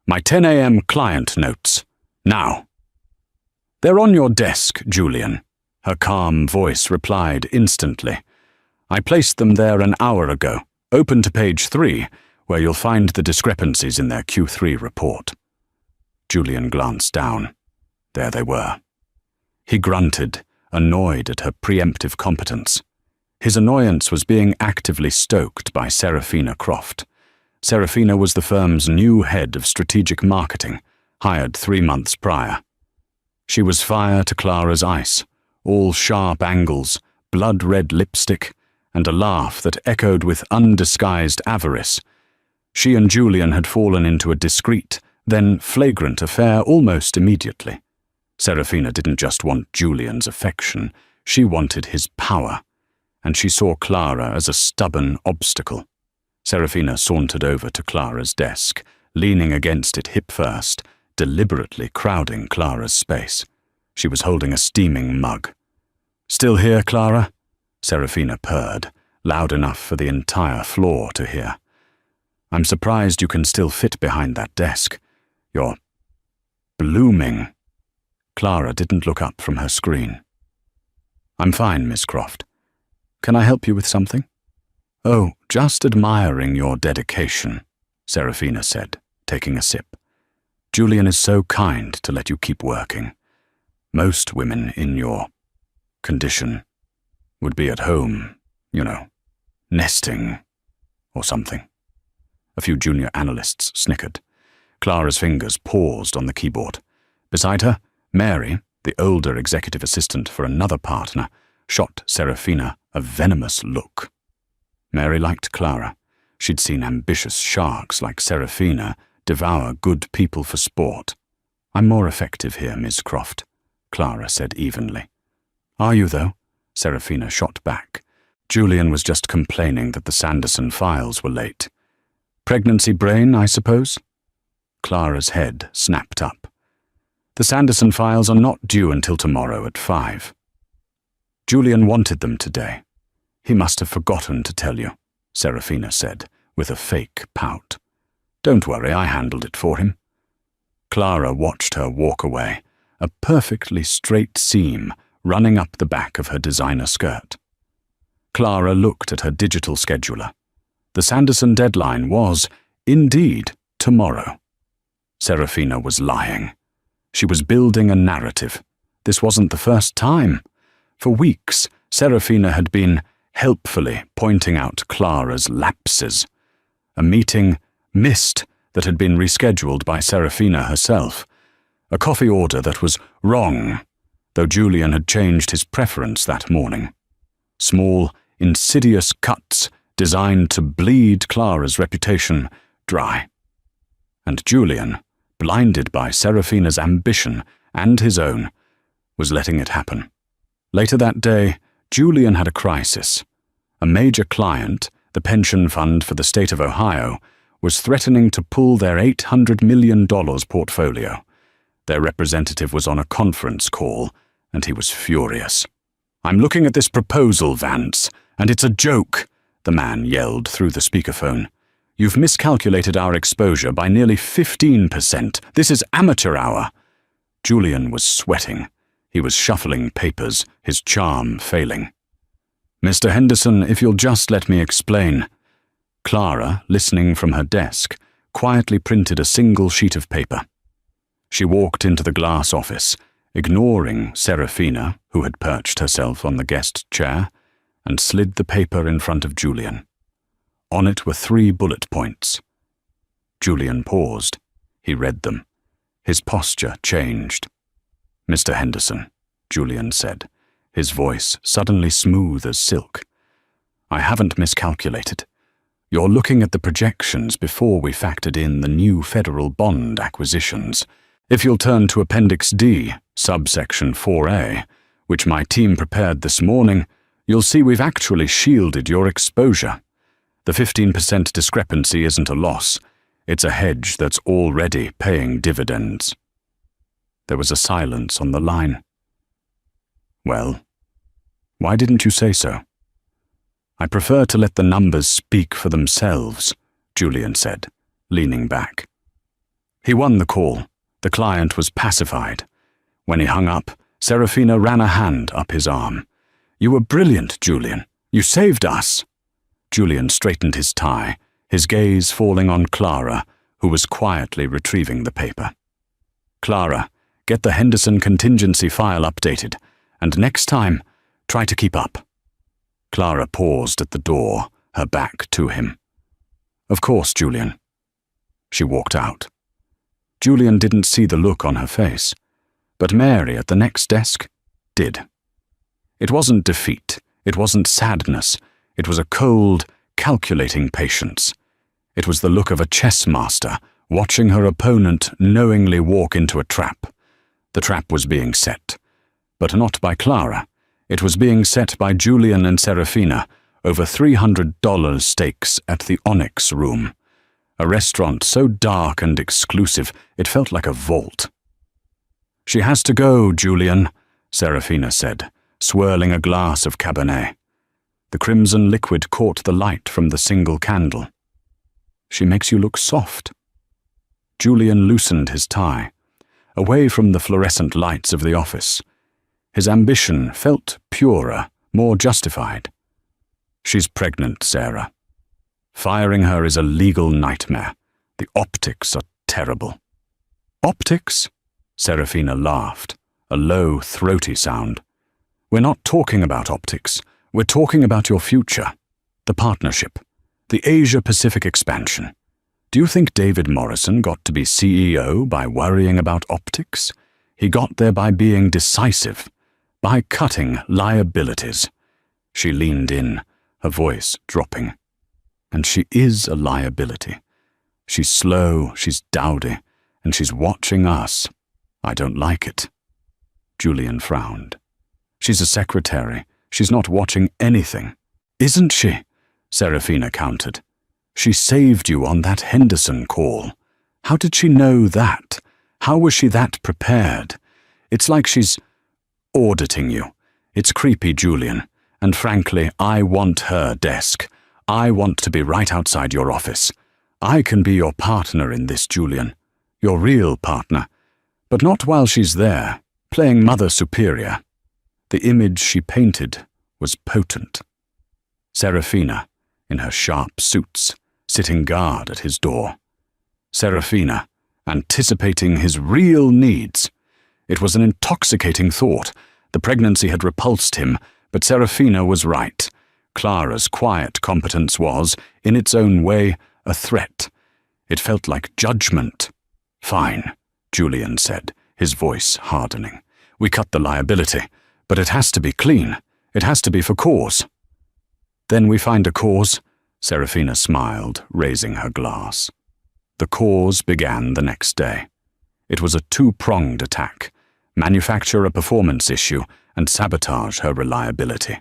"My 10 a.m. client notes. Now." "They're on your desk, Julian," her calm voice replied instantly. "I placed them there an hour ago. Open to page 3, where you'll find the discrepancies in their Q3 report." Julian glanced down. There they were. He grunted, annoyed at her preemptive competence. His annoyance was being actively stoked by Serafina Croft. Serafina was the firm's new head of strategic marketing, hired 3 months prior. She was fire to Clara's ice, all sharp angles, blood-red lipstick, and a laugh that echoed with undisguised avarice. She and Julian had fallen into a discreet, then flagrant affair almost immediately. Serafina didn't just want Julian's affection, she wanted his power, and she saw Clara as a stubborn obstacle. Serafina sauntered over to Clara's desk, leaning against it hip-first, deliberately crowding Clara's space. She was holding a steaming mug. "Still here, Clara?" Serafina purred, loud enough for the entire floor to hear. "I'm surprised you can still fit behind that desk. You're blooming." Clara didn't look up from her screen. "I'm fine, Miss Croft. Can I help you with something?" "Oh, just admiring your dedication," Serafina said, taking a sip. "Julian is so kind to let you keep working. Most women in your condition would be at home, nesting or something." A few junior analysts snickered. Clara's fingers paused on the keyboard. Beside her, Mary, the older executive assistant for another partner, shot Serafina a venomous look. Mary liked Clara. She'd seen ambitious sharks like Serafina devour good people for sport. "I'm more effective here, Miss Croft," Clara said evenly. "Are you, though?" Serafina shot back. Julian was just complaining that the Sanderson files were late. "Pregnancy brain, I suppose?" Clara's head snapped up. "The Sanderson files are not due until tomorrow at 5. Julian wanted them today. He must have forgotten to tell you," Serafina said, with a fake pout. "Don't worry, I handled it for him." Clara watched her walk away, a perfectly straight seam running up the back of her designer skirt. Clara looked at her digital scheduler. The Sanderson deadline was, indeed, tomorrow. Serafina was lying. She was building a narrative. This wasn't the first time. For weeks, Serafina had been helpfully pointing out Clara's lapses. A meeting missed that had been rescheduled by Serafina herself. A coffee order that was wrong, though Julian had changed his preference that morning. Small, insidious cuts designed to bleed Clara's reputation dry. And Julian, blinded by Serafina's ambition and his own, was letting it happen. Later that day, Julian had a crisis. A major client, the pension fund for the state of Ohio, was threatening to pull their $800 million portfolio. Their representative was on a conference call, and he was furious. "I'm looking at this proposal, Vance, and it's a joke," the man yelled through the speakerphone. "You've miscalculated our exposure by nearly 15%. This is amateur hour." Julian was sweating. He was shuffling papers, his charm failing. "Mr. Henderson, if you'll just let me explain." Clara, listening from her desk, quietly printed a single sheet of paper. She walked into the glass office, ignoring Serafina, who had perched herself on the guest chair, and slid the paper in front of Julian. On it were 3 bullet points. Julian paused. He read them. His posture changed. "Mr. Henderson," Julian said, his voice suddenly smooth as silk. "I haven't miscalculated. You're looking at the projections before we factored in the new federal bond acquisitions. If you'll turn to Appendix D, subsection 4A, which my team prepared this morning, you'll see we've actually shielded your exposure. The 15% discrepancy isn't a loss. It's a hedge that's already paying dividends." There was a silence on the line. "Well, why didn't you say so?" "I prefer to let the numbers speak for themselves," Julian said, leaning back. He won the call. The client was pacified. When he hung up, Serafina ran a hand up his arm. "You were brilliant, Julian. You saved us." Julian straightened his tie, his gaze falling on Clara, who was quietly retrieving the paper. Clara, get the Henderson contingency file updated, and next time, try to keep up. Clara paused at the door, her back to him. Of course, Julian. She walked out. Julian didn't see the look on her face, but Mary at the next desk did. It wasn't defeat, it wasn't sadness, it was a cold, calculating patience. It was the look of a chess master watching her opponent knowingly walk into a trap. The trap was being set, but not by Clara. It was being set by Julian and Serafina over $300 stakes at the Onyx Room, a restaurant so dark and exclusive it felt like a vault. She has to go, Julian, Serafina said, swirling a glass of Cabernet. The crimson liquid caught the light from the single candle. She makes you look soft. Julian loosened his tie, away from the fluorescent lights of the office. His ambition felt purer, more justified. She's pregnant, Sarah. Firing her is a legal nightmare. The optics are terrible. Optics? Serafina laughed, a low, throaty sound. We're not talking about optics. We're talking about your future, the partnership, the Asia-Pacific expansion. Do you think David Morrison got to be CEO by worrying about optics? He got there by being decisive, by cutting liabilities. She leaned in, her voice dropping. And she is a liability. She's slow, she's dowdy, and she's watching us. I don't like it. Julian frowned. She's a secretary. She's not watching anything. Isn't she? Serafina countered. She saved you on that Henderson call. How did she know that? How was she that prepared? It's like she's auditing you. It's creepy, Julian. And frankly, I want her desk. I want to be right outside your office. I can be your partner in this, Julian. Your real partner. But not while she's there, playing Mother Superior. The image she painted was potent. Serafina, in her sharp suits, sitting guard at his door. Serafina, anticipating his real needs. It was an intoxicating thought. The pregnancy had repulsed him, but Serafina was right. Clara's quiet competence was, in its own way, a threat. It felt like judgment. Fine, Julian said, his voice hardening. We cut the liability, but it has to be clean. It has to be for cause. Then we find a cause, Serafina smiled, raising her glass. The cause began the next day. It was a two-pronged attack. Manufacture a performance issue and sabotage her reliability.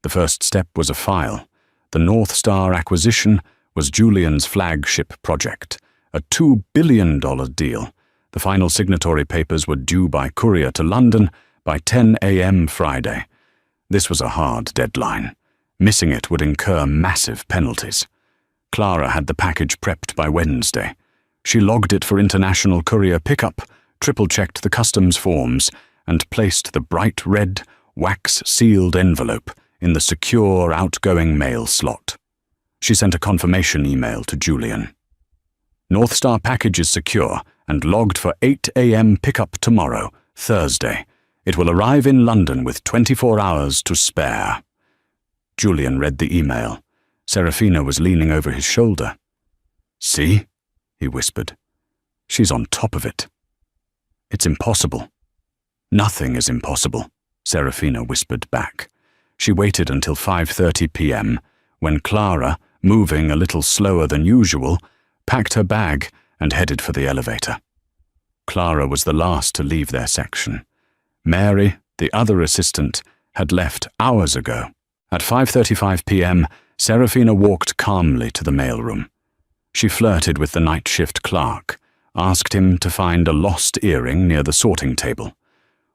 The first step was a file. The North Star acquisition was Julian's flagship project, a $2 billion deal. The final signatory papers were due by courier to London by 10 a.m. Friday. This was a hard deadline. Missing it would incur massive penalties. Clara had the package prepped by Wednesday. She logged it for international courier pickup, triple-checked the customs forms, and placed the bright red, wax-sealed envelope in the secure outgoing mail slot. She sent a confirmation email to Julian. North Star package is secure and logged for 8 a.m. pickup tomorrow, Thursday. It will arrive in London with 24 hours to spare. Julian read the email. Serafina was leaning over his shoulder. See? He whispered. She's on top of it. It's impossible. Nothing is impossible, Serafina whispered back. She waited until 5:30 p.m., when Clara, moving a little slower than usual, packed her bag and headed for the elevator. Clara was the last to leave their section. Mary, the other assistant, had left hours ago. At 5:35 p.m., Serafina walked calmly to the mailroom. She flirted with the night shift clerk, asked him to find a lost earring near the sorting table.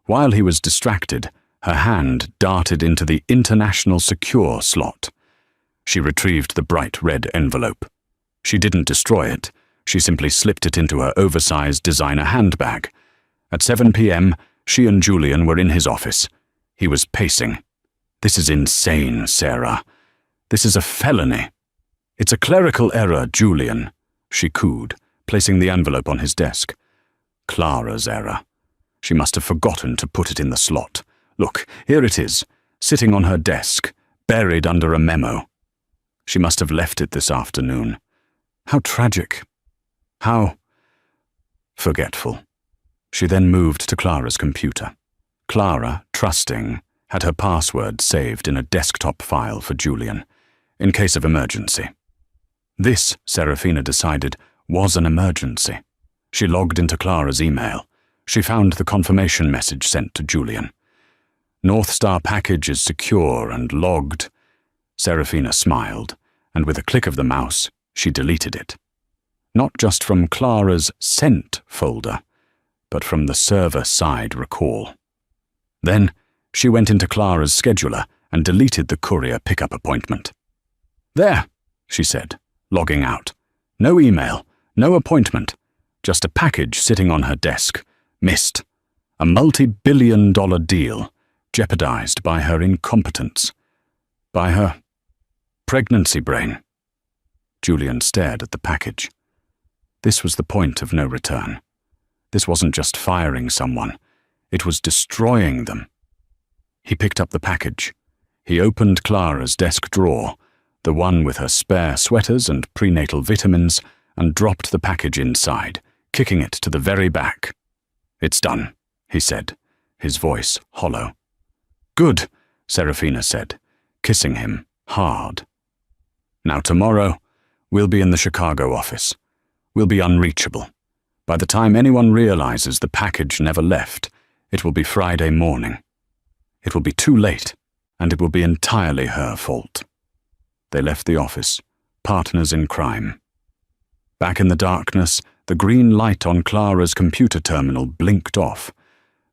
While he was distracted, her hand darted into the international secure slot. She retrieved the bright red envelope. She didn't destroy it. She simply slipped it into her oversized designer handbag. At 7 p.m., she and Julian were in his office. He was pacing. This is insane, Sarah. This is a felony. It's a clerical error, Julian, she cooed, placing the envelope on his desk. Clara's error. She must have forgotten to put it in the slot. Look, here it is, sitting on her desk, buried under a memo. She must have left it this afternoon. How tragic. How forgetful. She then moved to Clara's computer. Clara, trusting, had her password saved in a desktop file for Julian, in case of emergency. This, Serafina decided, was an emergency. She logged into Clara's email. She found the confirmation message sent to Julian. North Star package is secure and logged. Serafina smiled, and with a click of the mouse, she deleted it. Not just from Clara's sent folder, but from the server-side recall. Then, she went into Clara's scheduler and deleted the courier pickup appointment. There, she said, logging out. No email, no appointment, just a package sitting on her desk. Missed. A multi-billion-dollar deal, jeopardized by her incompetence. By her pregnancy brain. Julian stared at the package. This was the point of no return. This wasn't just firing someone, it was destroying them. He picked up the package. He opened Clara's desk drawer, the one with her spare sweaters and prenatal vitamins, and dropped the package inside, kicking it to the very back. It's done, he said, his voice hollow. Good, Serafina said, kissing him hard. Now tomorrow, we'll be in the Chicago office. We'll be unreachable. By the time anyone realizes the package never left, it will be Friday morning. It will be too late, and it will be entirely her fault. They left the office, partners in crime. Back in the darkness, the green light on Clara's computer terminal blinked off,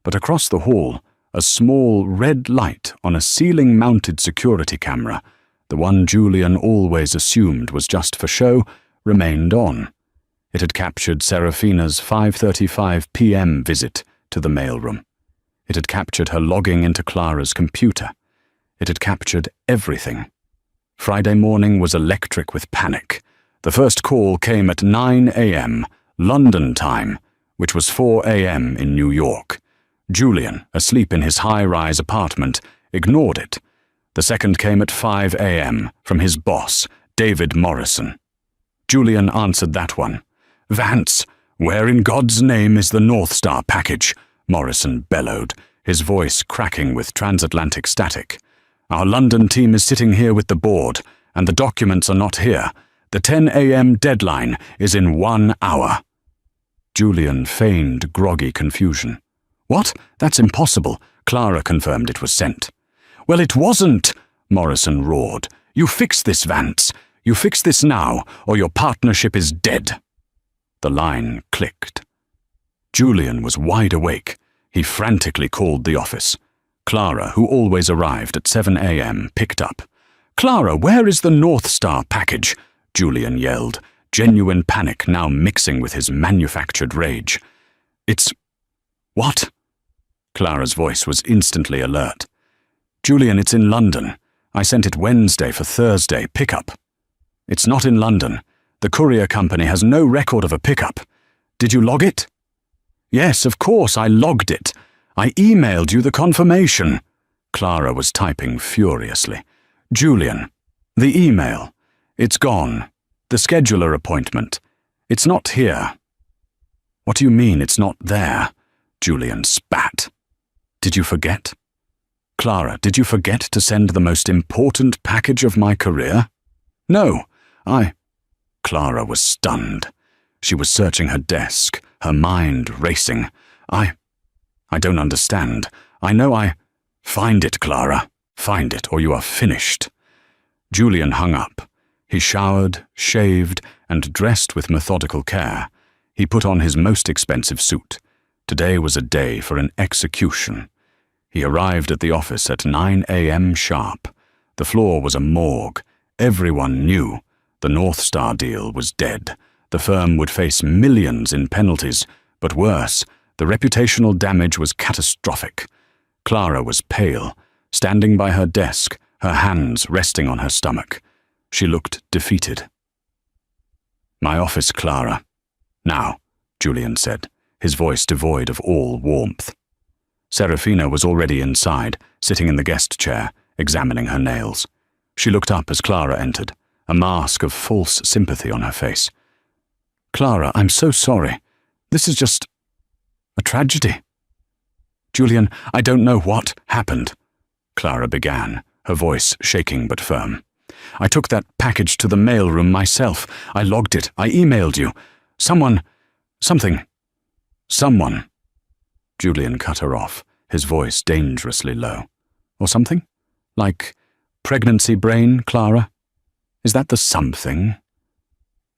but across the hall, a small red light on a ceiling-mounted security camera, the one Julian always assumed was just for show, remained on. It had captured Serafina's 5:35 p.m. visit to the mailroom. It had captured her logging into Clara's computer. It had captured everything. Friday morning was electric with panic. The first call came at 9 a.m., London time, which was 4 a.m. in New York. Julian, asleep in his high-rise apartment, ignored it. The second came at 5 a.m. from his boss, David Morrison. Julian answered that one. "Vance, where in God's name is the North Star package?" Morrison bellowed, his voice cracking with transatlantic static. "Our London team is sitting here with the board, and the documents are not here. The 10 a.m. deadline is in 1 hour. Julian feigned groggy confusion. "What? That's impossible." Clara confirmed it was sent. "Well, it wasn't," Morrison roared. "You fix this, Vance. You fix this now, or your partnership is dead." The line clicked. Julian was wide awake. He frantically called the office. Clara, who always arrived at 7 a.m., picked up. "Clara, where is the North Star package?" Julian yelled, genuine panic now mixing with his manufactured rage. "It's... what?" Clara's voice was instantly alert. "Julian, it's in London. I sent it Wednesday for Thursday pickup." "It's not in London. The courier company has no record of a pickup. Did you log it?" "Yes, of course I logged it. I emailed you the confirmation." Clara was typing furiously. "Julian, the email. It's gone. The scheduler appointment. It's not here." "What do you mean it's not there?" Julian spat. "Did you forget? Clara, did you forget to send the most important package of my career?" "No, Clara was stunned. She was searching her desk, her mind racing. I don't understand. I know Find it, Clara. Find it, or you are finished." Julian hung up. He showered, shaved, and dressed with methodical care. He put on his most expensive suit. Today was a day for an execution. He arrived at the office at 9 a.m. sharp. The floor was a morgue. Everyone knew. The North Star deal was dead. The firm would face millions in penalties, but worse, the reputational damage was catastrophic. Clara was pale, standing by her desk, her hands resting on her stomach. She looked defeated. "My office, Clara." "Now," Julian said, his voice devoid of all warmth. Serafina was already inside, sitting in the guest chair, examining her nails. She looked up as Clara entered, a mask of false sympathy on her face. "Clara, I'm so sorry. This is just a tragedy." "Julian, I don't know what happened," Clara began, her voice shaking but firm. "I took that package to the mailroom myself. I logged it. I emailed you. Someone. Julian cut her off, his voice dangerously low. "Or something? Like pregnancy brain, Clara? Is that the something?"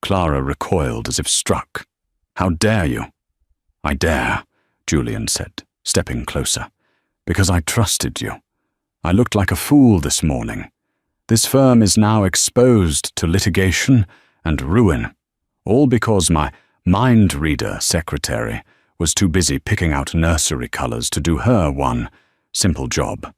Clara recoiled as if struck. "How dare you?" "I dare," Julian said, stepping closer, "because I trusted you. I looked like a fool this morning. This firm is now exposed to litigation and ruin, all because my mind-reader secretary was too busy picking out nursery colors to do her one simple job."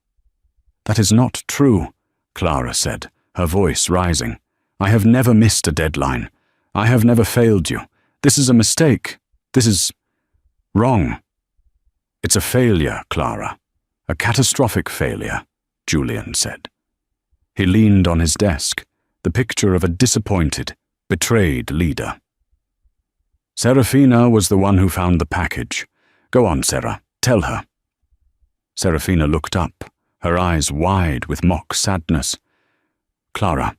"That is not true," Clara said, her voice rising. "I have never missed a deadline. I have never failed you. This is a mistake. This is wrong." "It's a failure, Clara. A catastrophic failure," Julian said. He leaned on his desk, the picture of a disappointed, betrayed leader. "Serafina was the one who found the package. Go on, Sarah, tell her." Serafina looked up, her eyes wide with mock sadness. "Clara,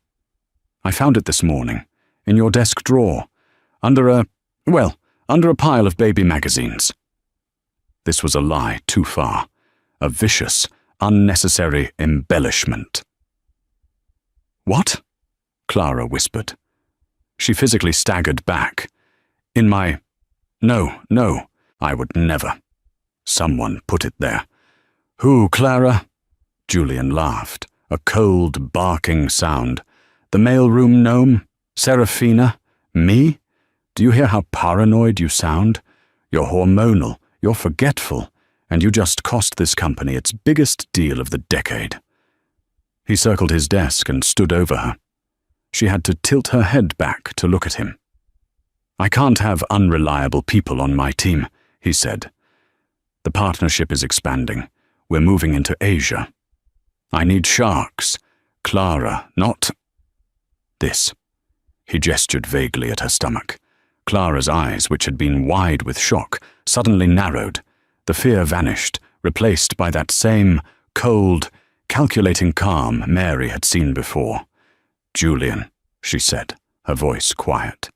I found it this morning, in your desk drawer, under a pile of baby magazines." This was a lie too far, a vicious, unnecessary embellishment. "What?" Clara whispered. She physically staggered back. No, I would never. Someone put it there." "Who, Clara?" Julian laughed, a cold, barking sound. "The mailroom gnome? Serafina? Me? Do you hear how paranoid you sound? You're hormonal, you're forgetful, and you just cost this company its biggest deal of the decade." He circled his desk and stood over her. She had to tilt her head back to look at him. "I can't have unreliable people on my team," he said. "The partnership is expanding. We're moving into Asia. I need sharks. Clara, not this." He gestured vaguely at her stomach. Clara's eyes, which had been wide with shock, suddenly narrowed. The fear vanished, replaced by that same cold, calculating calm Mary had seen before. "Julian," she said, her voice quiet,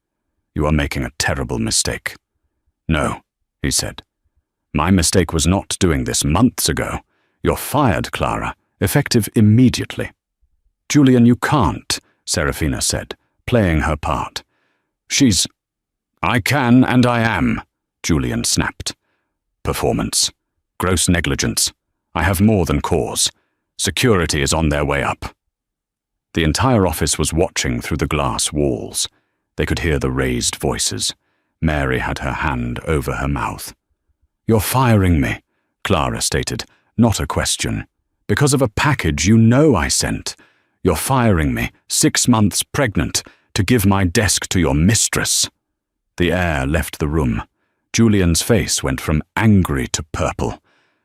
"you are making a terrible mistake." "No," he said. "My mistake was not doing this months ago. You're fired, Clara, effective immediately." "Julian, you can't," Serafina said, playing her part. "I can and I am," Julian snapped. "Performance. Gross negligence. I have more than cause. Security is on their way up." The entire office was watching through the glass walls. They could hear the raised voices. Mary had her hand over her mouth. "You're firing me," Clara stated, not a question. "Because of a package you know I sent. You're firing me, 6 months pregnant, to give my desk to your mistress." The air left the room. Julian's face went from angry to purple.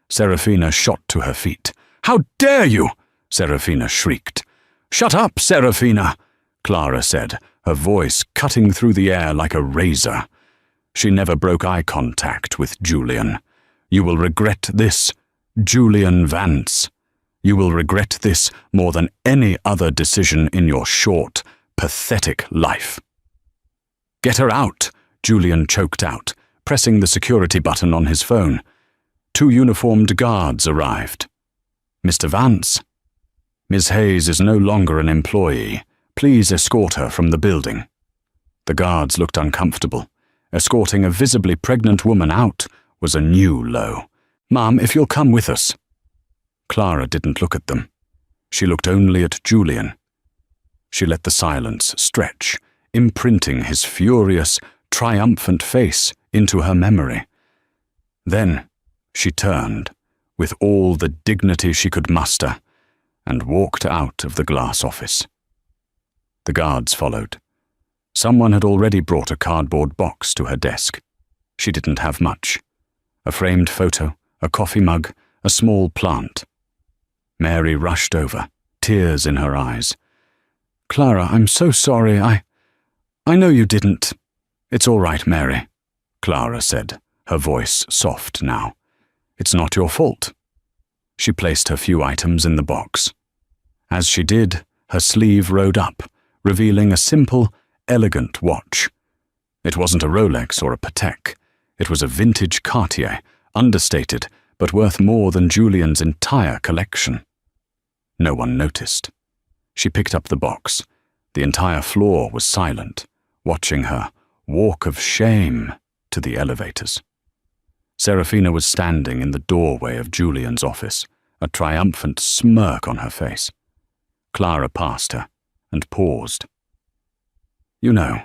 Serafina shot to her feet. "How dare you!" Serafina shrieked. "Shut up, Serafina," Clara said, her voice cutting through the air like a razor. She never broke eye contact with Julian. "You will regret this, Julian Vance. You will regret this more than any other decision in your short, pathetic life." "Get her out," Julian choked out, pressing the security button on his phone. 2 uniformed guards arrived. "Mr. Vance?" "Ms. Hayes is no longer an employee. Please escort her from the building." The guards looked uncomfortable. Escorting a visibly pregnant woman out was a new low. "Ma'am, if you'll come with us." Clara didn't look at them. She looked only at Julian. She let the silence stretch, imprinting his furious, triumphant face into her memory. Then she turned, with all the dignity she could muster, and walked out of the glass office. The guards followed. Someone had already brought a cardboard box to her desk. She didn't have much. A framed photo, a coffee mug, a small plant. Mary rushed over, tears in her eyes. "Clara, I'm so sorry. I know you didn't." "It's all right, Mary," Clara said, her voice soft now. "It's not your fault." She placed her few items in the box. As she did, her sleeve rode up, revealing a simple, elegant watch. It wasn't a Rolex or a Patek. It was a vintage Cartier, understated, but worth more than Julian's entire collection. No one noticed. She picked up the box. The entire floor was silent, watching her walk of shame to the elevators. Serafina was standing in the doorway of Julian's office, a triumphant smirk on her face. Clara passed her and paused. "You know,"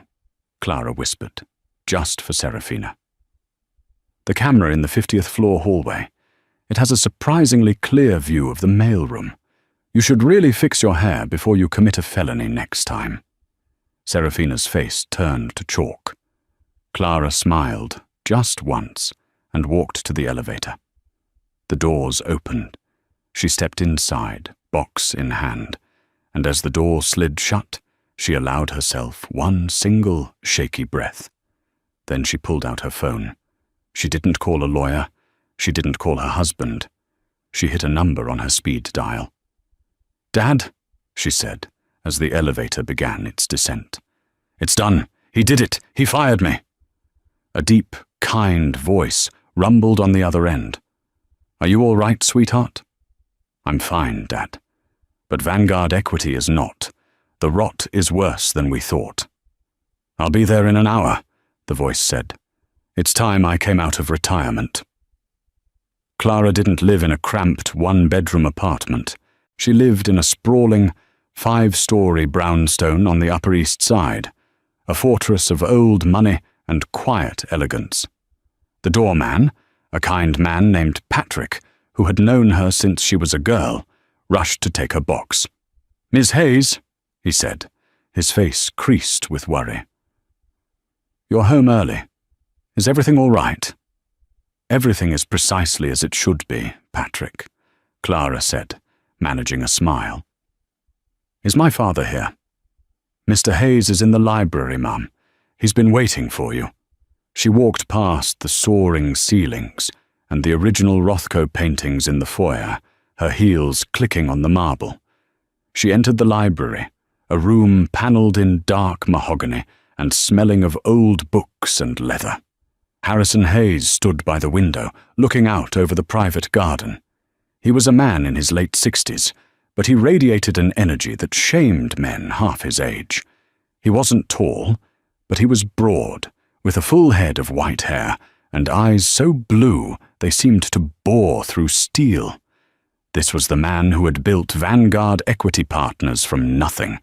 Clara whispered, just for Serafina. "The camera in the 50th floor hallway. It has a surprisingly clear view of the mailroom. You should really fix your hair before you commit a felony next time." Serafina's face turned to chalk. Clara smiled just once and walked to the elevator. The doors opened. She stepped inside, box in hand, and as the door slid shut, she allowed herself one single shaky breath. Then she pulled out her phone. She didn't call a lawyer. She didn't call her husband. She hit a number on her speed dial. "Dad," she said, as the elevator began its descent. "It's done. He did it. He fired me." A deep, kind voice rumbled on the other end. "Are you all right, sweetheart?" "I'm fine, Dad. But Vanguard Equity is not. The rot is worse than we thought." "I'll be there in an hour," the voice said. "It's time I came out of retirement." Clara didn't live in a cramped one-bedroom apartment. She lived in a sprawling, 5-story brownstone on the Upper East Side, a fortress of old money and quiet elegance. The doorman, a kind man named Patrick, who had known her since she was a girl, rushed to take her box. "Miss Hayes," he said, his face creased with worry. "You're home early. Is everything all right?" "Everything is precisely as it should be, Patrick," Clara said, managing a smile. "Is my father here?" "Mr. Hayes is in the library, Mum. He's been waiting for you." She walked past the soaring ceilings and the original Rothko paintings in the foyer, her heels clicking on the marble. She entered the library, a room panelled in dark mahogany and smelling of old books and leather. Harrison Hayes stood by the window, looking out over the private garden. He was a man in his late 60s, but he radiated an energy that shamed men half his age. He wasn't tall, but he was broad, with a full head of white hair and eyes so blue they seemed to bore through steel. This was the man who had built Vanguard Equity Partners from nothing,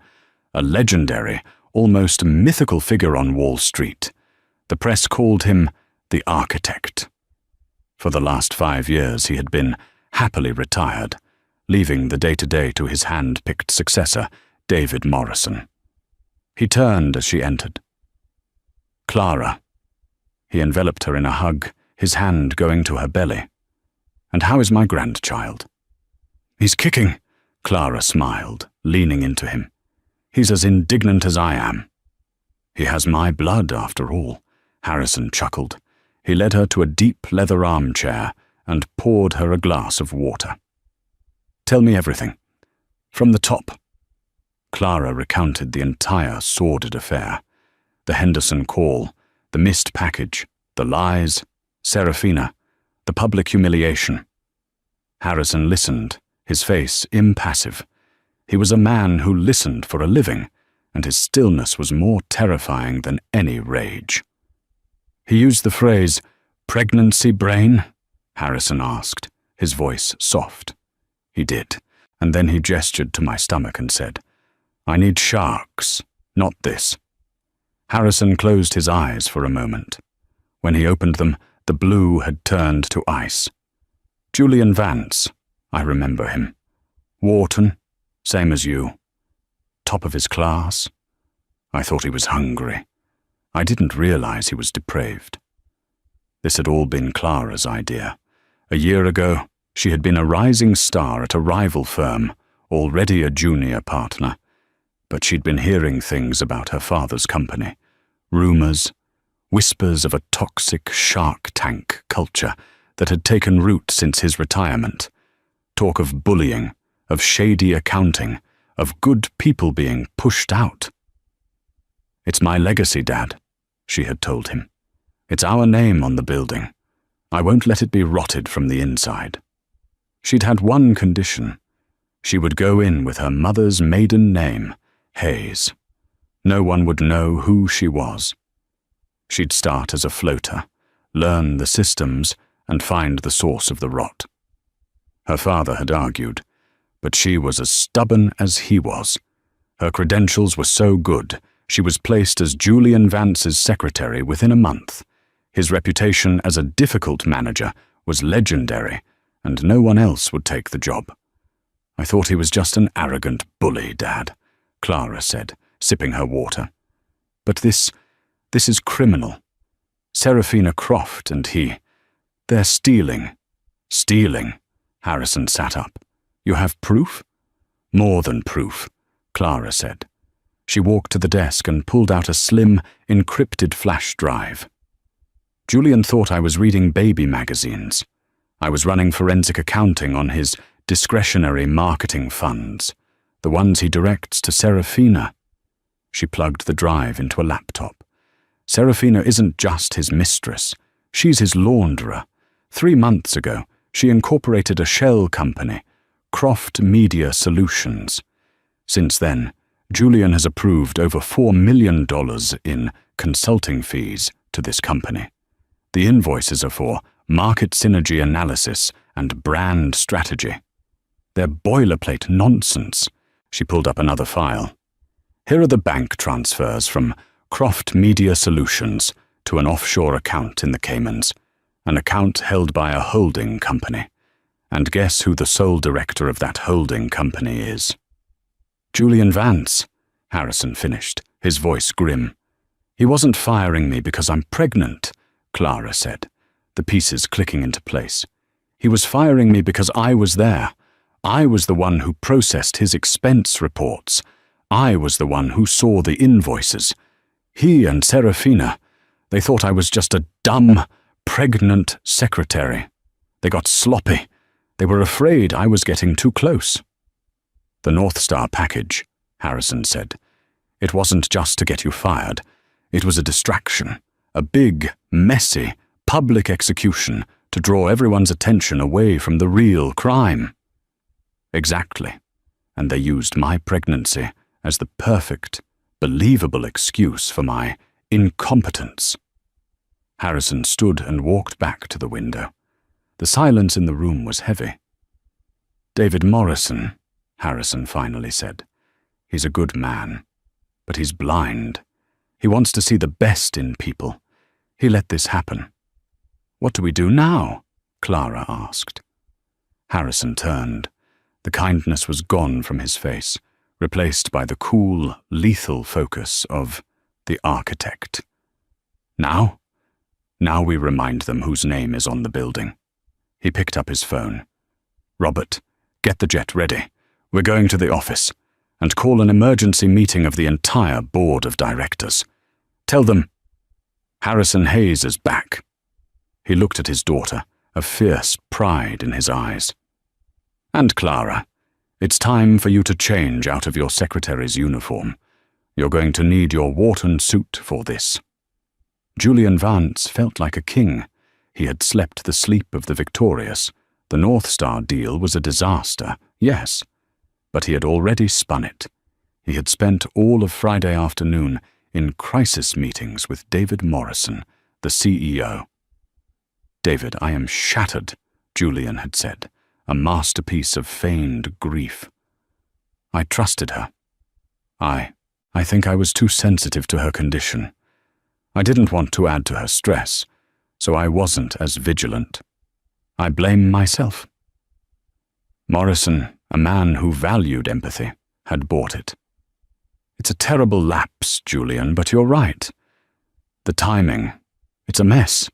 a legendary, almost mythical figure on Wall Street. The press called him the Architect. For the last 5 years he had been happily retired, leaving the day-to-day to his hand-picked successor, David Morrison. He turned as she entered. "Clara." He enveloped her in a hug, his hand going to her belly. "And how is my grandchild?" "He's kicking," Clara smiled, leaning into him. "He's as indignant as I am." "He has my blood, after all," Harrison chuckled. He led her to a deep leather armchair and poured her a glass of water. "Tell me everything. From the top." Clara recounted the entire sordid affair. The Henderson call, the missed package, the lies, Serafina, the public humiliation. Harrison listened, his face impassive. He was a man who listened for a living, and his stillness was more terrifying than any rage. "He used the phrase, 'pregnancy brain'?" Harrison asked, his voice soft. "He did, and then he gestured to my stomach and said, 'I need sharks, not this.'" Harrison closed his eyes for a moment. When he opened them, the blue had turned to ice. "Julian Vance, I remember him. Wharton, same as you. Top of his class. I thought he was hungry. I didn't realize he was depraved." This had all been Clara's idea. A year ago, she had been a rising star at a rival firm, already a junior partner. But she'd been hearing things about her father's company. Rumors, whispers of a toxic Shark Tank culture that had taken root since his retirement. Talk of bullying, of shady accounting, of good people being pushed out. "It's my legacy, Dad," she had told him. "It's our name on the building. I won't let it be rotted from the inside." She'd had one condition. She would go in with her mother's maiden name, Hayes. No one would know who she was. She'd start as a floater, learn the systems, and find the source of the rot. Her father had argued, but she was as stubborn as he was. Her credentials were so good, she was placed as Julian Vance's secretary within a month. His reputation as a difficult manager was legendary, and no one else would take the job. "I thought he was just an arrogant bully, Dad," Clara said, sipping her water. "But this is criminal. Serafina Croft and he, they're stealing." "Stealing?" Harrison sat up. "You have proof?" "More than proof," Clara said. She walked to the desk and pulled out a slim, encrypted flash drive. "Julian thought I was reading baby magazines. I was running forensic accounting on his discretionary marketing funds, the ones he directs to Serafina." She plugged the drive into a laptop. "Serafina isn't just his mistress. She's his launderer. 3 months ago, she incorporated a shell company, Croft Media Solutions. Since then, Julian has approved over $4 million in consulting fees to this company. The invoices are for market synergy analysis and brand strategy. They're boilerplate nonsense." She pulled up another file. "Here are the bank transfers from Croft Media Solutions to an offshore account in the Caymans, an account held by a holding company. And guess who the sole director of that holding company is?" "Julian Vance," Harrison finished, his voice grim. "He wasn't firing me because I'm pregnant," Clara said, the pieces clicking into place. "He was firing me because I was there. I was the one who processed his expense reports. I was the one who saw the invoices. He and Serafina, they thought I was just a dumb, pregnant secretary. They got sloppy. They were afraid I was getting too close." "The North Star package," Harrison said. "It wasn't just to get you fired. It was a distraction, a big, messy, public execution to draw everyone's attention away from the real crime." "Exactly. And they used my pregnancy as the perfect, believable excuse for my incompetence." Harrison stood and walked back to the window. The silence in the room was heavy. "David Morrison," Harrison finally said. "He's a good man, but he's blind. He wants to see the best in people. He let this happen." "What do we do now?" Clara asked. Harrison turned. The kindness was gone from his face, replaced by the cool, lethal focus of the architect. "Now? Now we remind them whose name is on the building." He picked up his phone. "Robert, get the jet ready. We're going to the office. And call an emergency meeting of the entire board of directors. Tell them Harrison Hayes is back." He looked at his daughter, a fierce pride in his eyes. "And Clara, it's time for you to change out of your secretary's uniform. You're going to need your Wharton suit for this." Julian Vance felt like a king. He had slept the sleep of the victorious. The North Star deal was a disaster, yes, but he had already spun it. He had spent all of Friday afternoon in crisis meetings with David Morrison, the CEO. "David, I am shattered," Julian had said, a masterpiece of feigned grief. "I trusted her. I think I was too sensitive to her condition. I didn't want to add to her stress, so I wasn't as vigilant. I blame myself." Morrison, a man who valued empathy, had bought it. "It's a terrible lapse, Julian, but you're right. The timing, it's a mess.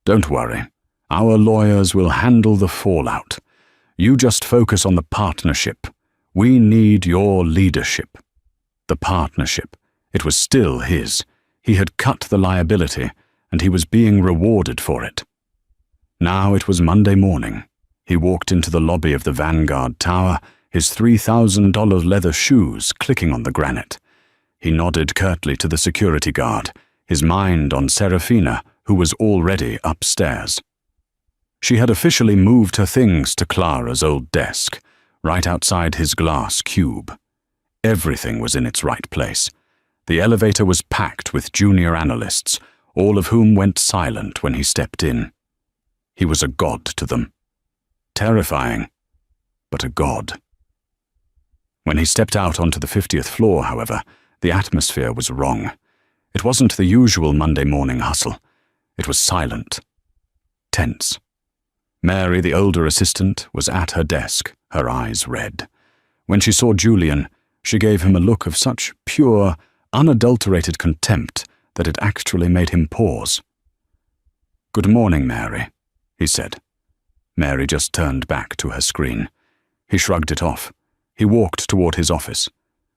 Don't worry. Our lawyers will handle the fallout. You just focus on the partnership. We need your leadership." The partnership. It was still his. He had cut the liability, and he was being rewarded for it. Now it was Monday morning. He walked into the lobby of the Vanguard Tower, his $3,000 leather shoes clicking on the granite. He nodded curtly to the security guard, his mind on Serafina, who was already upstairs. She had officially moved her things to Clara's old desk, right outside his glass cube. Everything was in its right place. The elevator was packed with junior analysts, all of whom went silent when he stepped in. He was a god to them. Terrifying, but a god. When he stepped out onto the 50th floor, however, the atmosphere was wrong. It wasn't the usual Monday morning hustle. It was silent, tense. Mary, the older assistant, was at her desk, her eyes red. When she saw Julian, she gave him a look of such pure, unadulterated contempt that it actually made him pause. "Good morning, Mary," he said. Mary just turned back to her screen. He shrugged it off. He walked toward his office.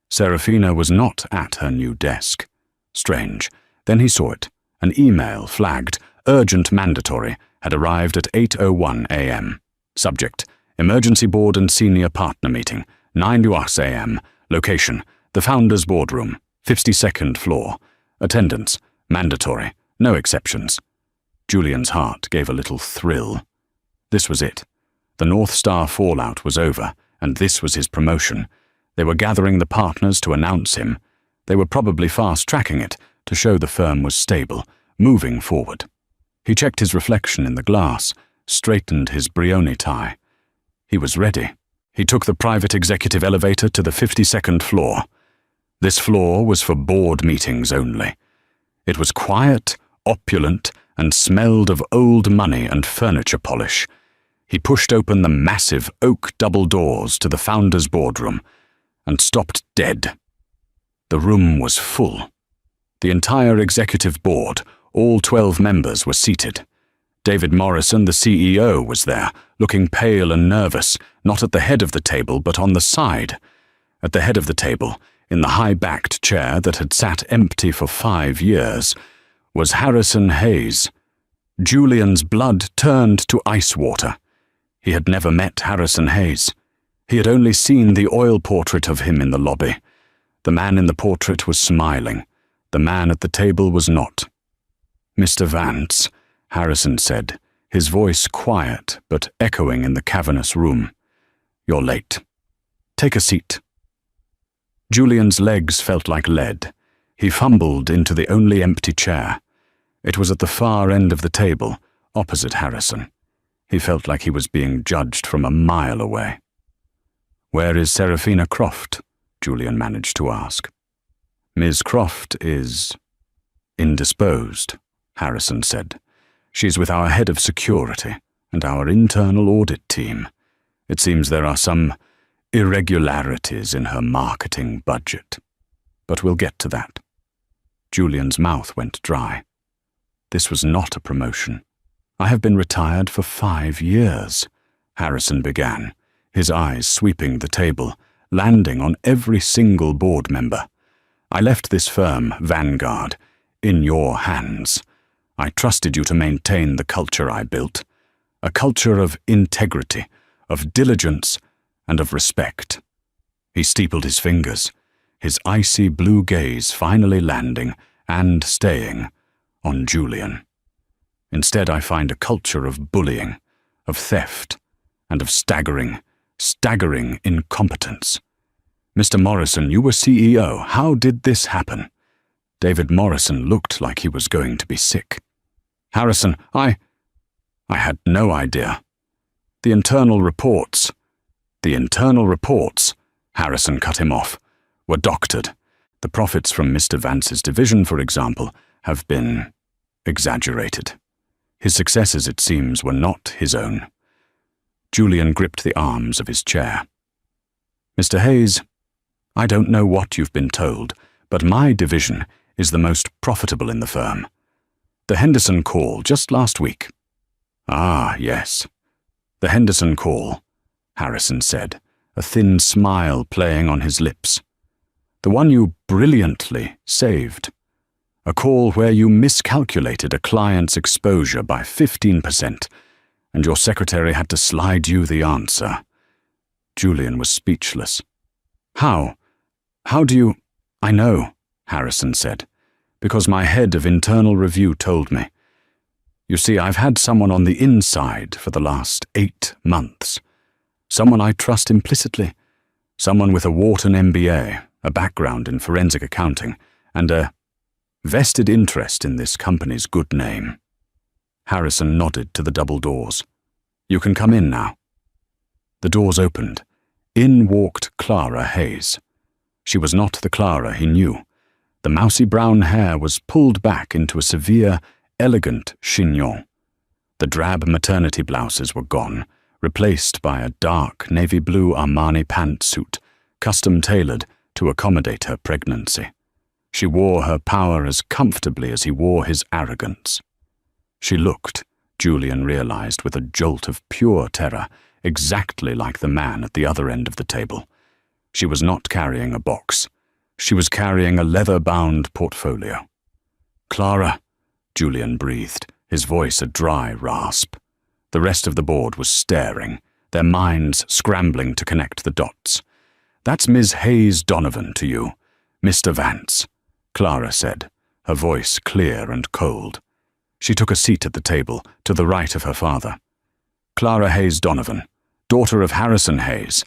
Serafina was not at her new desk. Strange. Then he saw it. An email flagged "Urgent Mandatory" had arrived at 8:01 a.m. Subject: Emergency Board and Senior Partner Meeting, 9 a.m. Location: the Founders Boardroom, 52nd floor. Attendance: mandatory, no exceptions. Julian's heart gave a little thrill. This was it. The North Star fallout was over, and this was his promotion. They were gathering the partners to announce him. They were probably fast-tracking it to show the firm was stable, moving forward. He checked his reflection in the glass, straightened his Brioni tie. He was ready. He took the private executive elevator to the 52nd floor. This floor was for board meetings only. It was quiet, opulent, and smelled of old money and furniture polish. He pushed open the massive oak double doors to the founder's boardroom and stopped dead. The room was full. The entire executive board, all 12 members, were seated. David Morrison, the CEO, was there, looking pale and nervous, not at the head of the table but on the side. At the head of the table, in the high-backed chair that had sat empty for 5 years, was Harrison Hayes. Julian's blood turned to ice water. He had never met Harrison Hayes. He had only seen the oil portrait of him in the lobby. The man in the portrait was smiling. The man at the table was not. "Mr. Vance," Harrison said, his voice quiet but echoing in the cavernous room. "You're late. Take a seat." Julian's legs felt like lead. He fumbled into the only empty chair. It was at the far end of the table, opposite Harrison. He felt like he was being judged from a mile away. "Where is Serafina Croft?" Julian managed to ask. "Ms. Croft is indisposed," Harrison said. "She's with our head of security and our internal audit team. It seems there are some irregularities in her marketing budget. But we'll get to that." Julian's mouth went dry. This was not a promotion. "I have been retired for 5 years," Harrison began, his eyes sweeping the table, landing on every single board member. "I left this firm, Vanguard, in your hands. I trusted you to maintain the culture I built, a culture of integrity, of diligence, and of respect." He steepled his fingers, his icy blue gaze finally landing and staying on Julian. "Instead, I find a culture of bullying, of theft, and of staggering incompetence. Mr. Morrison, you were CEO. How did this happen?" David Morrison looked like he was going to be sick. "Harrison, I had no idea. The internal reports," Harrison cut him off, "were doctored. The profits from Mr. Vance's division, for example, have been exaggerated. His successes, it seems, were not his own." Julian gripped the arms of his chair. "Mr. Hayes, I don't know what you've been told, but my division is the most profitable in the firm. The Henderson call just last week." "Ah, yes. The Henderson call," Harrison said, a thin smile playing on his lips. "The one you brilliantly saved. A call where you miscalculated a client's exposure by 15%, and your secretary had to slide you the answer." Julian was speechless. How do you—" "I know," Harrison said, "because my head of internal review told me. You see, I've had someone on the inside for the last 8 months. Someone I trust implicitly. Someone with a Wharton MBA, a background in forensic accounting, and a vested interest in this company's good name." Harrison nodded to the double doors. "You can come in now." The doors opened. In walked Clara Hayes. She was not the Clara he knew. The mousy brown hair was pulled back into a severe, elegant chignon. The drab maternity blouses were gone, replaced by a dark navy blue Armani pantsuit, custom-tailored to accommodate her pregnancy. She wore her power as comfortably as he wore his arrogance. She looked, Julian realized with a jolt of pure terror, exactly like the man at the other end of the table. She was not carrying a box. She was carrying a leather-bound portfolio. "Clara," Julian breathed, his voice a dry rasp. The rest of the board was staring, their minds scrambling to connect the dots. "That's Ms. Hayes Donovan to you, Mr. Vance," Clara said, her voice clear and cold. She took a seat at the table, to the right of her father. "Clara Hayes Donovan, daughter of Harrison Hayes,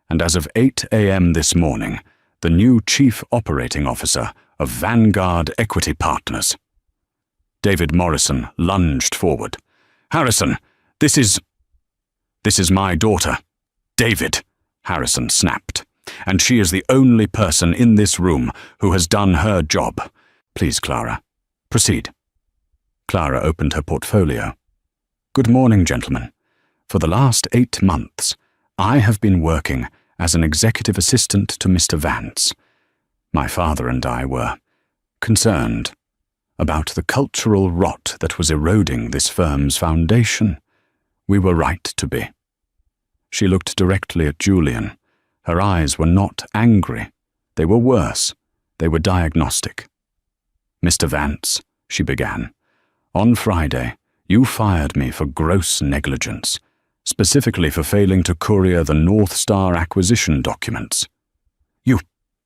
and as of 8 a.m. this morning, the new Chief Operating Officer of Vanguard Equity Partners." David Morrison lunged forward. "Harrison, this is my daughter, David," Harrison snapped, "and she is the only person in this room who has done her job. Please, Clara, proceed." Clara opened her portfolio. "Good morning, gentlemen. For the last 8 months, I have been working as an executive assistant to Mr. Vance. My father and I were concerned about the cultural rot that was eroding this firm's foundation. We were right to be." She looked directly at Julian. Her eyes were not angry. They were worse. They were diagnostic. "Mr. Vance," she began, "on Friday, you fired me for gross negligence, specifically for failing to courier the North Star acquisition documents."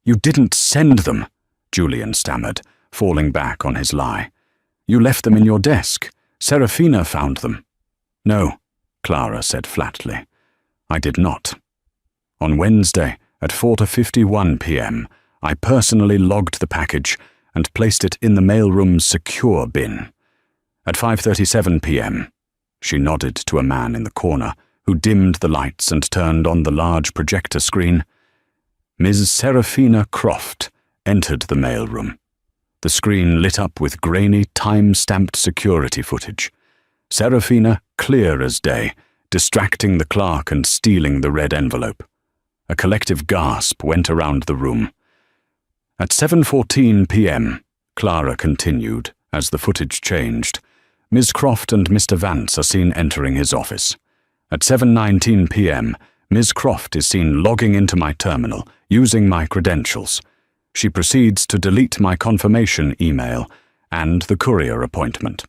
You didn't send them," Julian stammered, falling back on his lie. "You left them in your desk. Serafina found them." "No," Clara said flatly. "I did not. On Wednesday at 4:51 p.m., I personally logged the package and placed it in the mailroom's secure bin. At 5:37 p.m., she nodded to a man in the corner who dimmed the lights and turned on the large projector screen. Ms. Serafina Croft entered the mailroom. The screen lit up with grainy, time-stamped security footage. Serafina clear as day, distracting the clerk and stealing the red envelope. A collective gasp went around the room. At 7:14 p.m., Clara continued, as the footage changed, Ms. Croft and Mr. Vance are seen entering his office. At 7:19 p.m., Ms. Croft is seen logging into my terminal, using my credentials. She proceeds to delete my confirmation email and the courier appointment.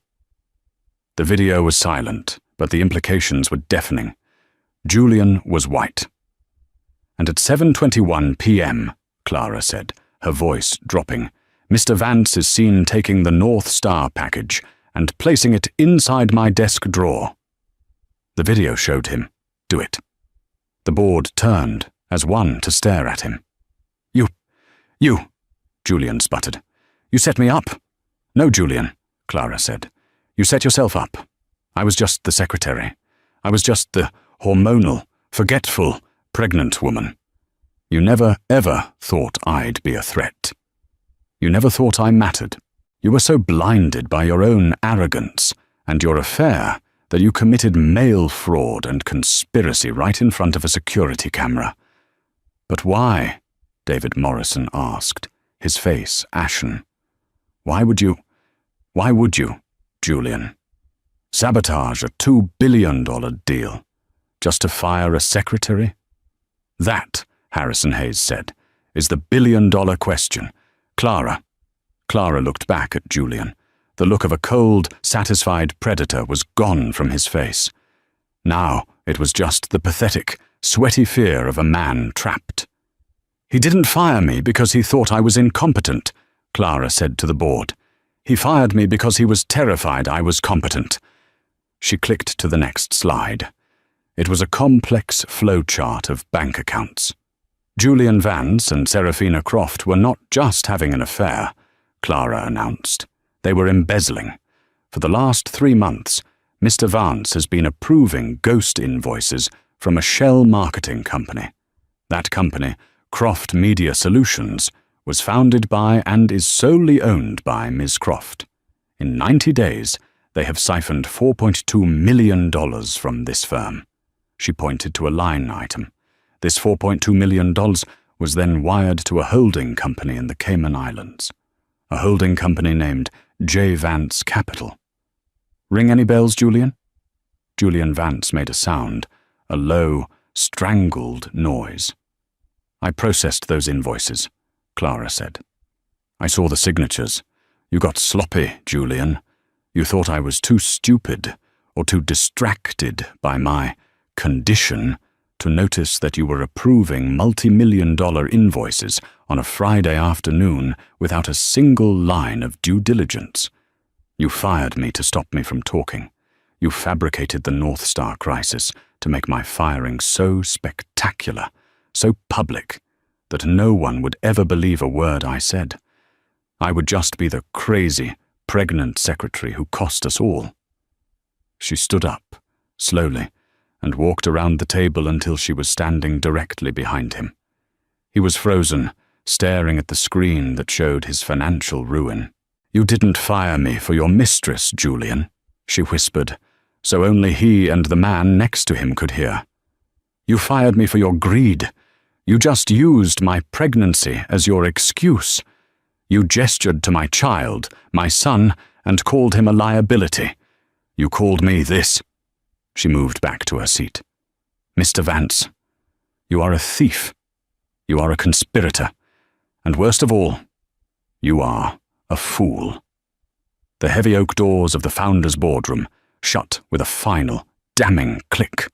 The video was silent, but the implications were deafening. Julian was white. And at 7:21 p.m., Clara said, her voice dropping, Mr. Vance is seen taking the North Star package and placing it inside my desk drawer. The video showed him do it. The board turned as one to stare at him. You, Julian sputtered. You set me up. No, Julian, Clara said. You set yourself up. I was just the secretary. I was just the hormonal, forgetful, pregnant woman. You never, ever thought I'd be a threat. You never thought I mattered. You were so blinded by your own arrogance and your affair that you committed mail fraud and conspiracy right in front of a security camera. But why? David Morrison asked, his face ashen. Why would you? Julian. Sabotage a $2 billion deal. Just to fire a secretary? That, Harrison Hayes said, is the billion-dollar question. Clara. Clara looked back at Julian. The look of a cold, satisfied predator was gone from his face. Now it was just the pathetic, sweaty fear of a man trapped. He didn't fire me because he thought I was incompetent, Clara said to the board. He fired me because he was terrified I was competent. She clicked to the next slide. It was a complex flowchart of bank accounts. Julian Vance and Seraphina Croft were not just having an affair, Clara announced. They were embezzling. For the last 3 months, Mr. Vance has been approving ghost invoices from a shell marketing company. That company, Croft Media Solutions, was founded by and is solely owned by Ms. Croft. In 90 days, they have siphoned $4.2 million from this firm. She pointed to a line item. This $4.2 million was then wired to a holding company in the Cayman Islands. A holding company named J. Vance Capital. Ring any bells, Julian? Julian Vance made a sound, a low, strangled noise. I processed those invoices, Clara said. I saw the signatures. You got sloppy, Julian. You thought I was too stupid or too distracted by my condition to notice that you were approving multi-million-dollar invoices on a Friday afternoon without a single line of due diligence. You fired me to stop me from talking. You fabricated the North Star crisis to make my firing so spectacular, so public, that no one would ever believe a word I said. I would just be the crazy, pregnant secretary who cost us all. She stood up, slowly, and walked around the table until she was standing directly behind him. He was frozen, staring at the screen that showed his financial ruin. You didn't fire me for your mistress, Julian, she whispered, so only he and the man next to him could hear. You fired me for your greed. You just used my pregnancy as your excuse. You gestured to my child, my son, and called him a liability. You called me this. She moved back to her seat. Mr. Vance, you are a thief. You are a conspirator. And worst of all, you are a fool. The heavy oak doors of the founder's boardroom shut with a final, damning click.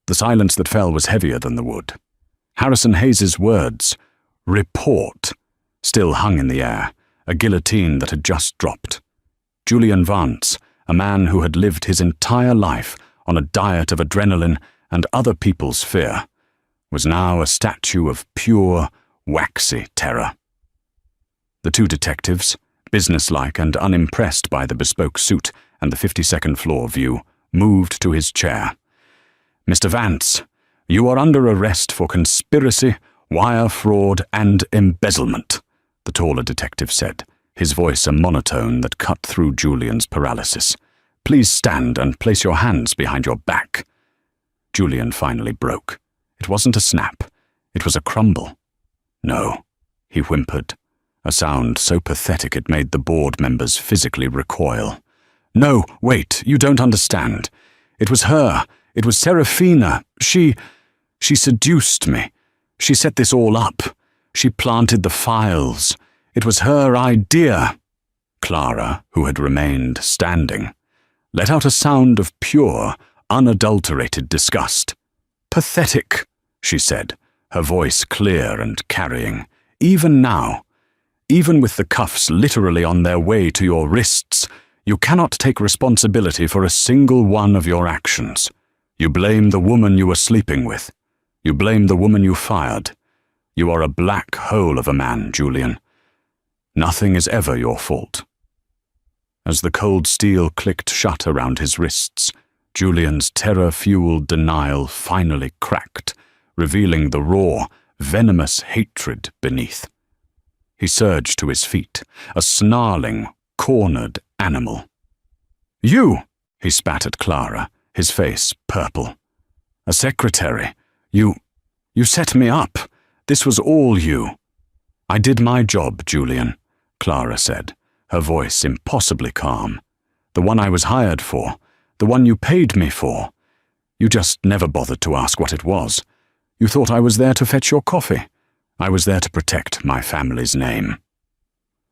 The silence that fell was heavier than the wood. Harrison Hayes's words, report, still hung in the air, a guillotine that had just dropped. Julian Vance, a man who had lived his entire life on a diet of adrenaline and other people's fear, was now a statue of pure, waxy terror. The two detectives, businesslike and unimpressed by the bespoke suit and the 52nd floor view, moved to his chair. Mr. Vance, you are under arrest for conspiracy, wire fraud, and embezzlement, the taller detective said, his voice a monotone that cut through Julian's paralysis. Please stand and place your hands behind your back. Julian finally broke. It wasn't a snap. It was a crumble. No, he whimpered, a sound so pathetic it made the board members physically recoil. No, wait, you don't understand. It was her. It was Seraphina. She seduced me. She set this all up. She planted the files. It was her idea. Clara, who had remained standing, let out a sound of pure, unadulterated disgust. Pathetic, she said, her voice clear and carrying. Even now, even with the cuffs literally on their way to your wrists, you cannot take responsibility for a single one of your actions. You blame the woman you were sleeping with. You blame the woman you fired. You are a black hole of a man, Julian. Nothing is ever your fault. As the cold steel clicked shut around his wrists, Julian's terror-fueled denial finally cracked, revealing the raw, venomous hatred beneath. He surged to his feet, a snarling, cornered animal. You, he spat at Clara, his face purple. A secretary. You set me up. This was all you. I did my job, Julian, Clara said, her voice impossibly calm. The one I was hired for. The one you paid me for. You just never bothered to ask what it was. You thought I was there to fetch your coffee. I was there to protect my family's name."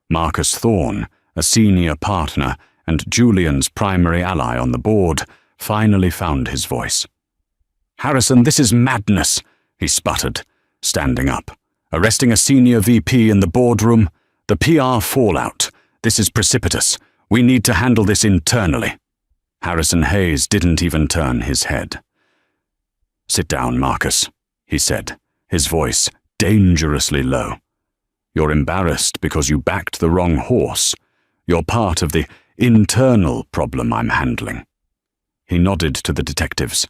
Marcus Thorne, a senior partner and Julian's primary ally on the board, finally found his voice. "Harrison, this is madness," he sputtered, standing up. "Arresting a senior VP in the boardroom? The PR fallout. This is precipitous. We need to handle this internally." Harrison Hayes didn't even turn his head. "Sit down, Marcus," he said, his voice dangerously low. "You're embarrassed because you backed the wrong horse. You're part of the internal problem I'm handling." He nodded to the detectives.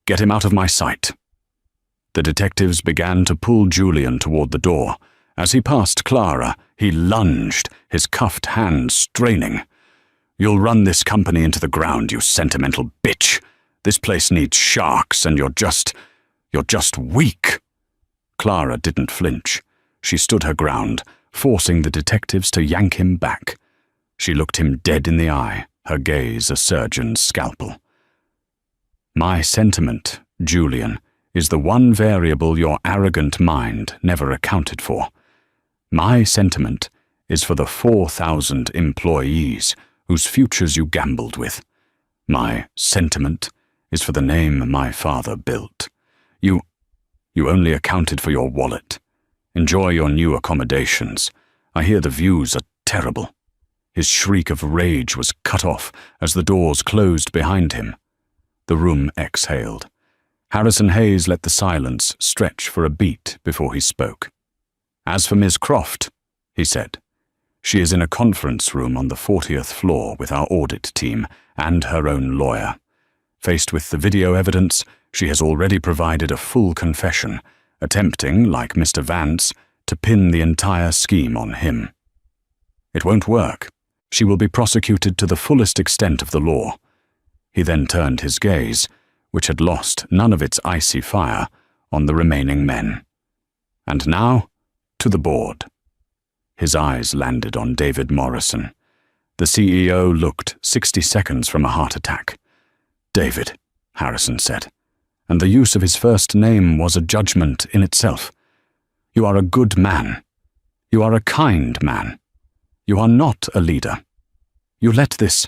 "Get him out of my sight." The detectives began to pull Julian toward the door. As he passed Clara, he lunged, his cuffed hands straining. "You'll run this company into the ground, you sentimental bitch. This place needs sharks, and you're just weak." Clara didn't flinch. She stood her ground, forcing the detectives to yank him back. She looked him dead in the eye, her gaze a surgeon's scalpel. "My sentiment, Julian, is the one variable your arrogant mind never accounted for. My sentiment is for the 4,000 employees whose futures you gambled with. My sentiment is for the name my father built. You only accounted for your wallet. Enjoy your new accommodations. I hear the views are terrible." His shriek of rage was cut off as the doors closed behind him. The room exhaled. Harrison Hayes let the silence stretch for a beat before he spoke. "As for Ms. Croft," he said, "she is in a conference room on the 40th floor with our audit team and her own lawyer. Faced with the video evidence, she has already provided a full confession, attempting, like Mr. Vance, to pin the entire scheme on him. It won't work. She will be prosecuted to the fullest extent of the law." He then turned his gaze, which had lost none of its icy fire, on the remaining men. "And now, to the board." His eyes landed on David Morrison. The CEO looked 60 seconds from a heart attack. "David," Harrison said, and the use of his first name was a judgment in itself. "You are a good man. You are a kind man. You are not a leader. You let this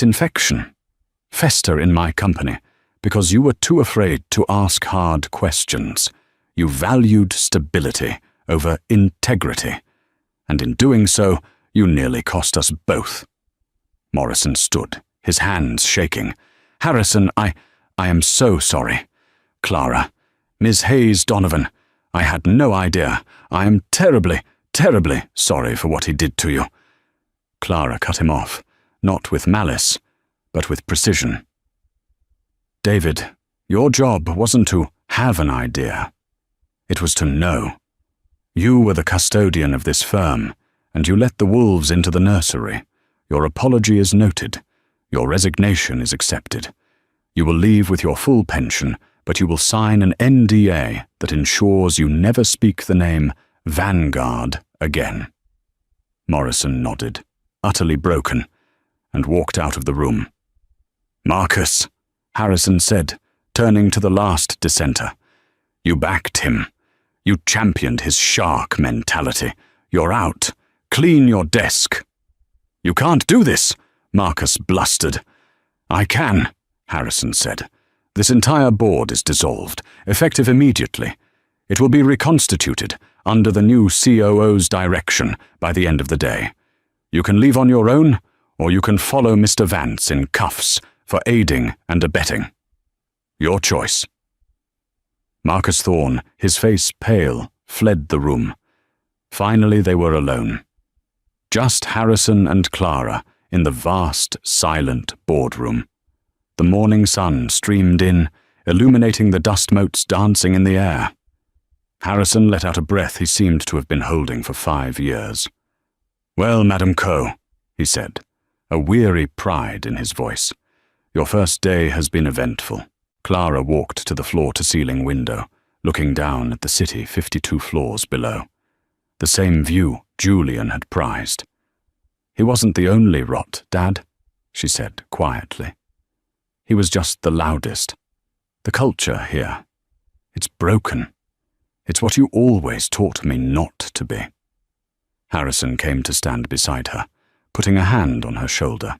infection fester in my company because you were too afraid to ask hard questions. You valued stability over integrity, and in doing so, you nearly cost us both." Morrison stood, his hands shaking. "Harrison, I am so sorry. Clara, Ms. Hayes Donovan, I had no idea. I am terribly, terribly sorry for what he did to you." Clara cut him off, not with malice, but with precision. "David, your job wasn't to have an idea. It was to know. You were the custodian of this firm, and you let the wolves into the nursery. Your apology is noted. Your resignation is accepted. You will leave with your full pension, but you will sign an NDA that ensures you never speak the name Vanguard again." Morrison nodded, utterly broken, and walked out of the room. "Marcus," Harrison said, turning to the last dissenter, "you backed him. You championed his shark mentality. You're out. Clean your desk." "You can't do this," Marcus blustered. "I can," Harrison said. "This entire board is dissolved, effective immediately. It will be reconstituted under the new COO's direction by the end of the day. You can leave on your own, or you can follow Mr. Vance in cuffs for aiding and abetting. Your choice." Marcus Thorne, his face pale, fled the room. Finally they were alone. Just Harrison and Clara in the vast, silent boardroom. The morning sun streamed in, illuminating the dust motes dancing in the air. Harrison let out a breath he seemed to have been holding for 5 years. "Well, Madam Coe," he said, a weary pride in his voice, "your first day has been eventful." Clara walked to the floor-to-ceiling window, looking down at the city 52 floors below. The same view Julian had prized. "He wasn't the only rot, Dad," she said quietly. He was just the loudest. The culture here. It's broken. It's what you always taught me not to be. Harrison came to stand beside her, putting a hand on her shoulder.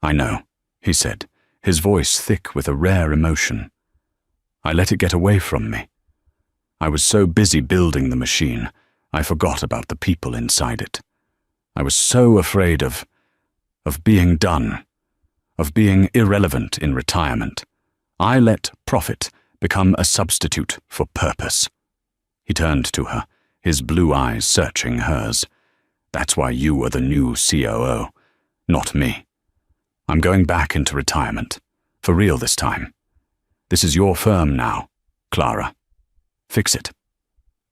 I know, he said, his voice thick with a rare emotion. I let it get away from me. I was so busy building the machine, I forgot about the people inside it. I was so afraid of being done, of being irrelevant in retirement. I let profit become a substitute for purpose. He turned to her, his blue eyes searching hers. That's why you are the new COO, not me. I'm going back into retirement, for real this time. This is your firm now, Clara. Fix it.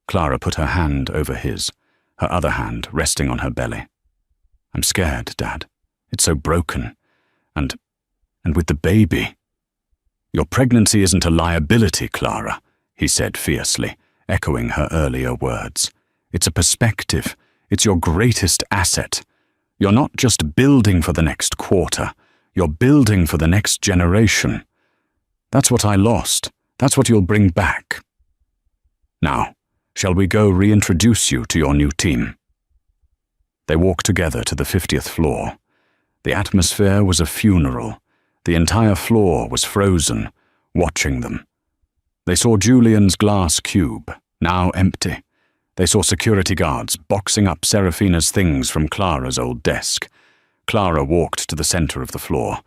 Clara put her hand over his, her other hand resting on her belly. I'm scared, Dad. It's so broken. And with the baby. Your pregnancy isn't a liability, Clara, he said fiercely, echoing her earlier words. It's a perspective. It's your greatest asset. You're not just building for the next quarter. You're building for the next generation. That's what I lost. That's what you'll bring back. Now, shall we go reintroduce you to your new team? They walked together to the 50th floor. The atmosphere was a funeral. The entire floor was frozen, watching them. They saw Julian's glass cube, now empty. They saw security guards boxing up Seraphina's things from Clara's old desk. Clara walked to the center of the floor.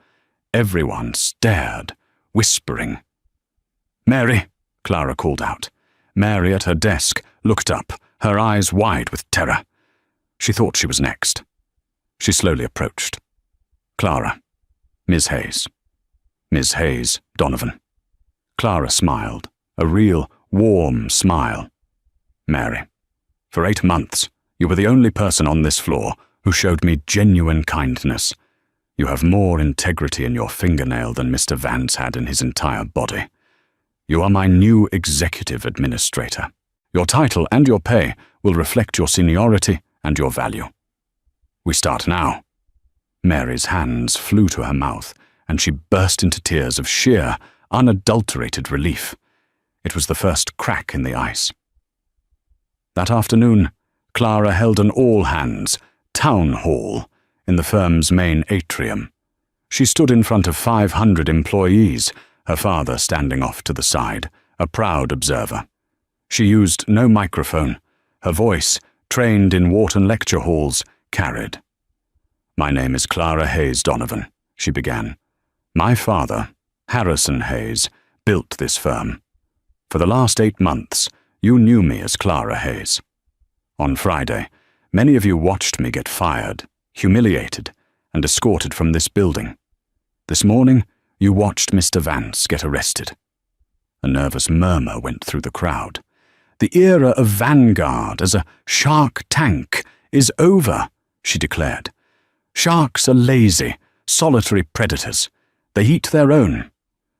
Everyone stared, whispering. Mary, Clara called out. Mary at her desk looked up, her eyes wide with terror. She thought she was next. She slowly approached. Clara. Ms. Hayes. Ms. Hayes, Donovan. Clara smiled, a real, warm smile. Mary, for 8 months, you were the only person on this floor who showed me genuine kindness. You have more integrity in your fingernail than Mr. Vance had in his entire body. You are my new executive administrator. Your title and your pay will reflect your seniority and your value. We start now. Mary's hands flew to her mouth, and she burst into tears of sheer, unadulterated relief. It was the first crack in the ice. That afternoon, Clara held an all-hands, town hall, in the firm's main atrium. She stood in front of 500 employees, her father standing off to the side, a proud observer. She used no microphone. Her voice, trained in Wharton lecture halls, carried. My name is Clara Hayes Donovan, she began. My father, Harrison Hayes, built this firm. For the last 8 months, you knew me as Clara Hayes. On Friday, many of you watched me get fired, humiliated, and escorted from this building. This morning, you watched Mr. Vance get arrested. A nervous murmur went through the crowd. The era of Vanguard as a shark tank is over, she declared. Sharks are lazy, solitary predators. They eat their own.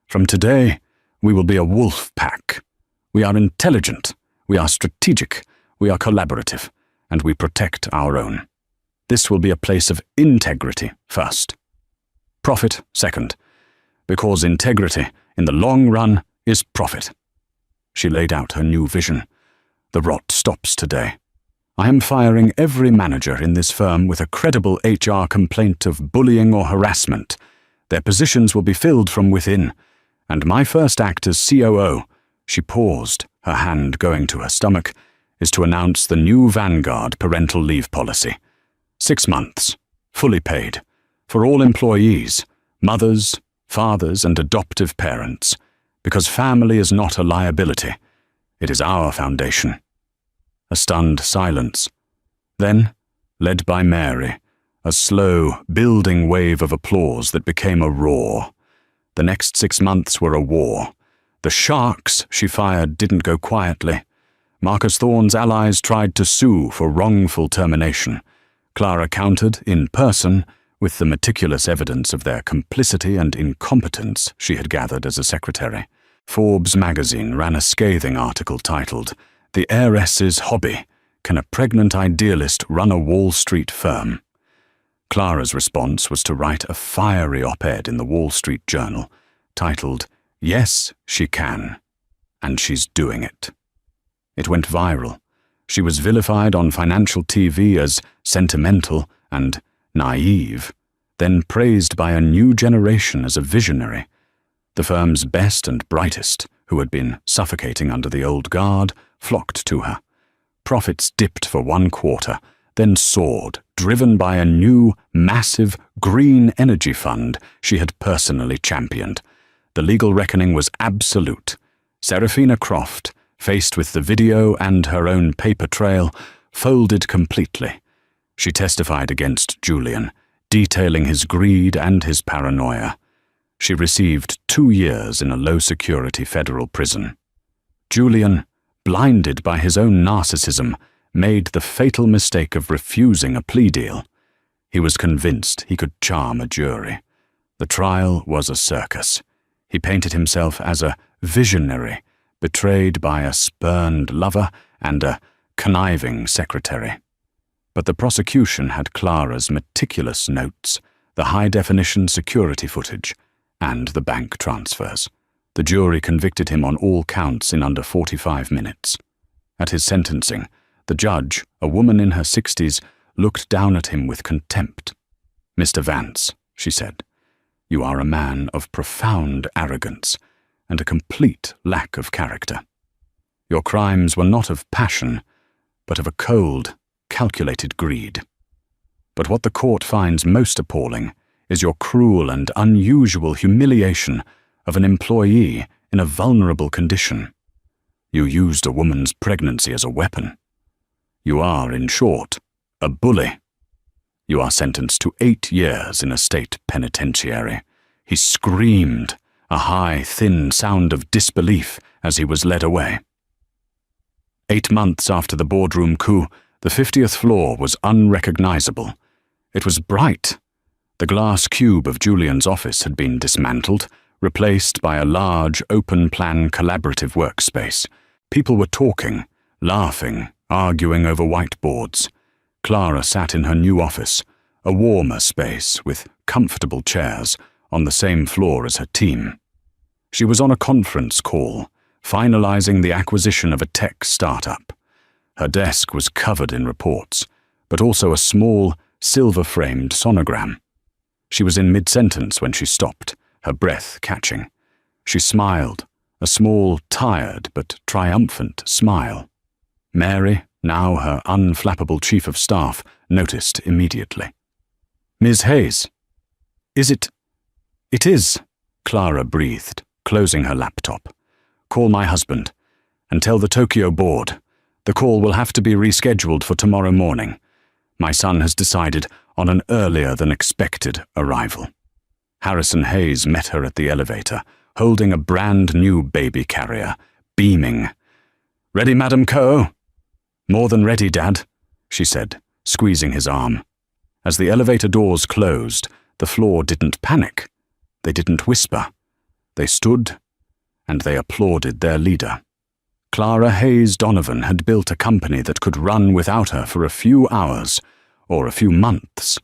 From today, we will be a wolf pack. We are intelligent, we are strategic, we are collaborative, and we protect our own. This will be a place of integrity first. Profit second, because integrity, in the long run, is profit. She laid out her new vision. The rot stops today. I am firing every manager in this firm with a credible HR complaint of bullying or harassment. Their positions will be filled from within. And my first act as COO, she paused, her hand going to her stomach, is to announce the new Vanguard parental leave policy. 6 months, fully paid, for all employees, mothers, fathers, and adoptive parents, because family is not a liability. It is our foundation. A stunned silence. Then, led by Mary, a slow, building wave of applause that became a roar. The next 6 months were a war. The sharks she fired didn't go quietly. Marcus Thorne's allies tried to sue for wrongful termination. Clara countered, in person, with the meticulous evidence of their complicity and incompetence she had gathered as a secretary. Forbes magazine ran a scathing article titled, "The Heiress's Hobby. Can a Pregnant Idealist Run a Wall Street Firm?" Clara's response was to write a fiery op-ed in the Wall Street Journal, titled, "Yes, She Can, and She's Doing It." It went viral. She was vilified on financial TV as sentimental and naive, then praised by a new generation as a visionary. The firm's best and brightest, who had been suffocating under the old guard, flocked to her. Profits dipped for one quarter, then soared, driven by a new, massive, green energy fund she had personally championed. The legal reckoning was absolute. Serafina Croft, faced with the video and her own paper trail, folded completely. She testified against Julian, detailing his greed and his paranoia. She received 2 years in a low-security federal prison. Julian, blinded by his own narcissism, made the fatal mistake of refusing a plea deal. He was convinced he could charm a jury. The trial was a circus. He painted himself as a visionary, betrayed by a spurned lover and a conniving secretary. But the prosecution had Clara's meticulous notes, the high-definition security footage, and the bank transfers. The jury convicted him on all counts in under 45 minutes. At his sentencing, the judge, a woman in her 60s, looked down at him with contempt. "Mr. Vance," she said, "you are a man of profound arrogance and a complete lack of character. Your crimes were not of passion, but of a cold, calculated greed. But what the court finds most appalling is your cruel and unusual humiliation of an employee in a vulnerable condition. You used a woman's pregnancy as a weapon. You are, in short, a bully. You are sentenced to 8 years in a state penitentiary." He screamed, a high, thin sound of disbelief as he was led away. 8 months after the boardroom coup, the 50th floor was unrecognizable. It was bright. The glass cube of Julian's office had been dismantled, replaced by a large, open-plan collaborative workspace. People were talking, laughing, arguing over whiteboards. Clara sat in her new office, a warmer space with comfortable chairs, on the same floor as her team. She was on a conference call, finalizing the acquisition of a tech startup. Her desk was covered in reports, but also a small, silver-framed sonogram. She was in mid-sentence when she stopped, her breath catching. She smiled, a small, tired but triumphant smile. Mary, now her unflappable chief of staff, noticed immediately. "Ms. Hayes, is it?" "It is," Clara breathed, closing her laptop. "Call my husband, and tell the Tokyo board. The call will have to be rescheduled for tomorrow morning. My son has decided on an earlier-than-expected arrival." Harrison Hayes met her at the elevator, holding a brand-new baby carrier, beaming. "Ready, Madam Coe?" "More than ready, Dad," she said, squeezing his arm. As the elevator doors closed, the floor didn't panic. They didn't whisper. They stood, and they applauded their leader. Clara Hayes Donovan had built a company that could run without her for a few hours, or a few months.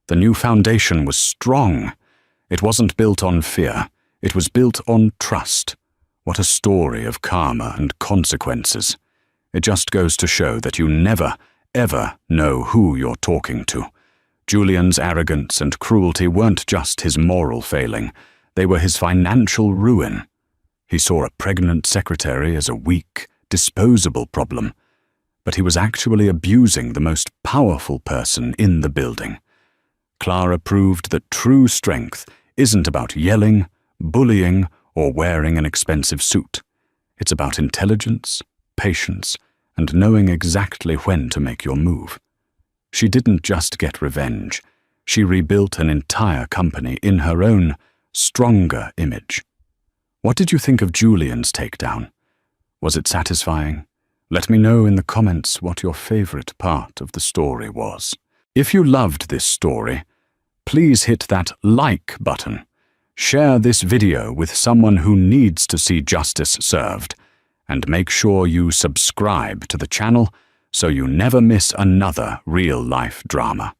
The new foundation was strong. It wasn't built on fear. It was built on trust. What a story of karma and consequences. It just goes to show that you never, ever know who you're talking to. Julian's arrogance and cruelty weren't just his moral failing. They were his financial ruin. He saw a pregnant secretary as a weak, disposable problem, but he was actually abusing the most powerful person in the building. Clara proved that true strength isn't about yelling, bullying, or wearing an expensive suit. It's about intelligence, patience, and knowing exactly when to make your move. She didn't just get revenge. She rebuilt an entire company in her own, stronger image. What did you think of Julian's takedown? Was it satisfying? Let me know in the comments what your favorite part of the story was. If you loved this story, please hit that like button. Share this video with someone who needs to see justice served, and make sure you subscribe to the channel so you never miss another real-life drama.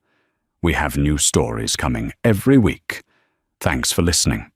We have new stories coming every week. Thanks for listening.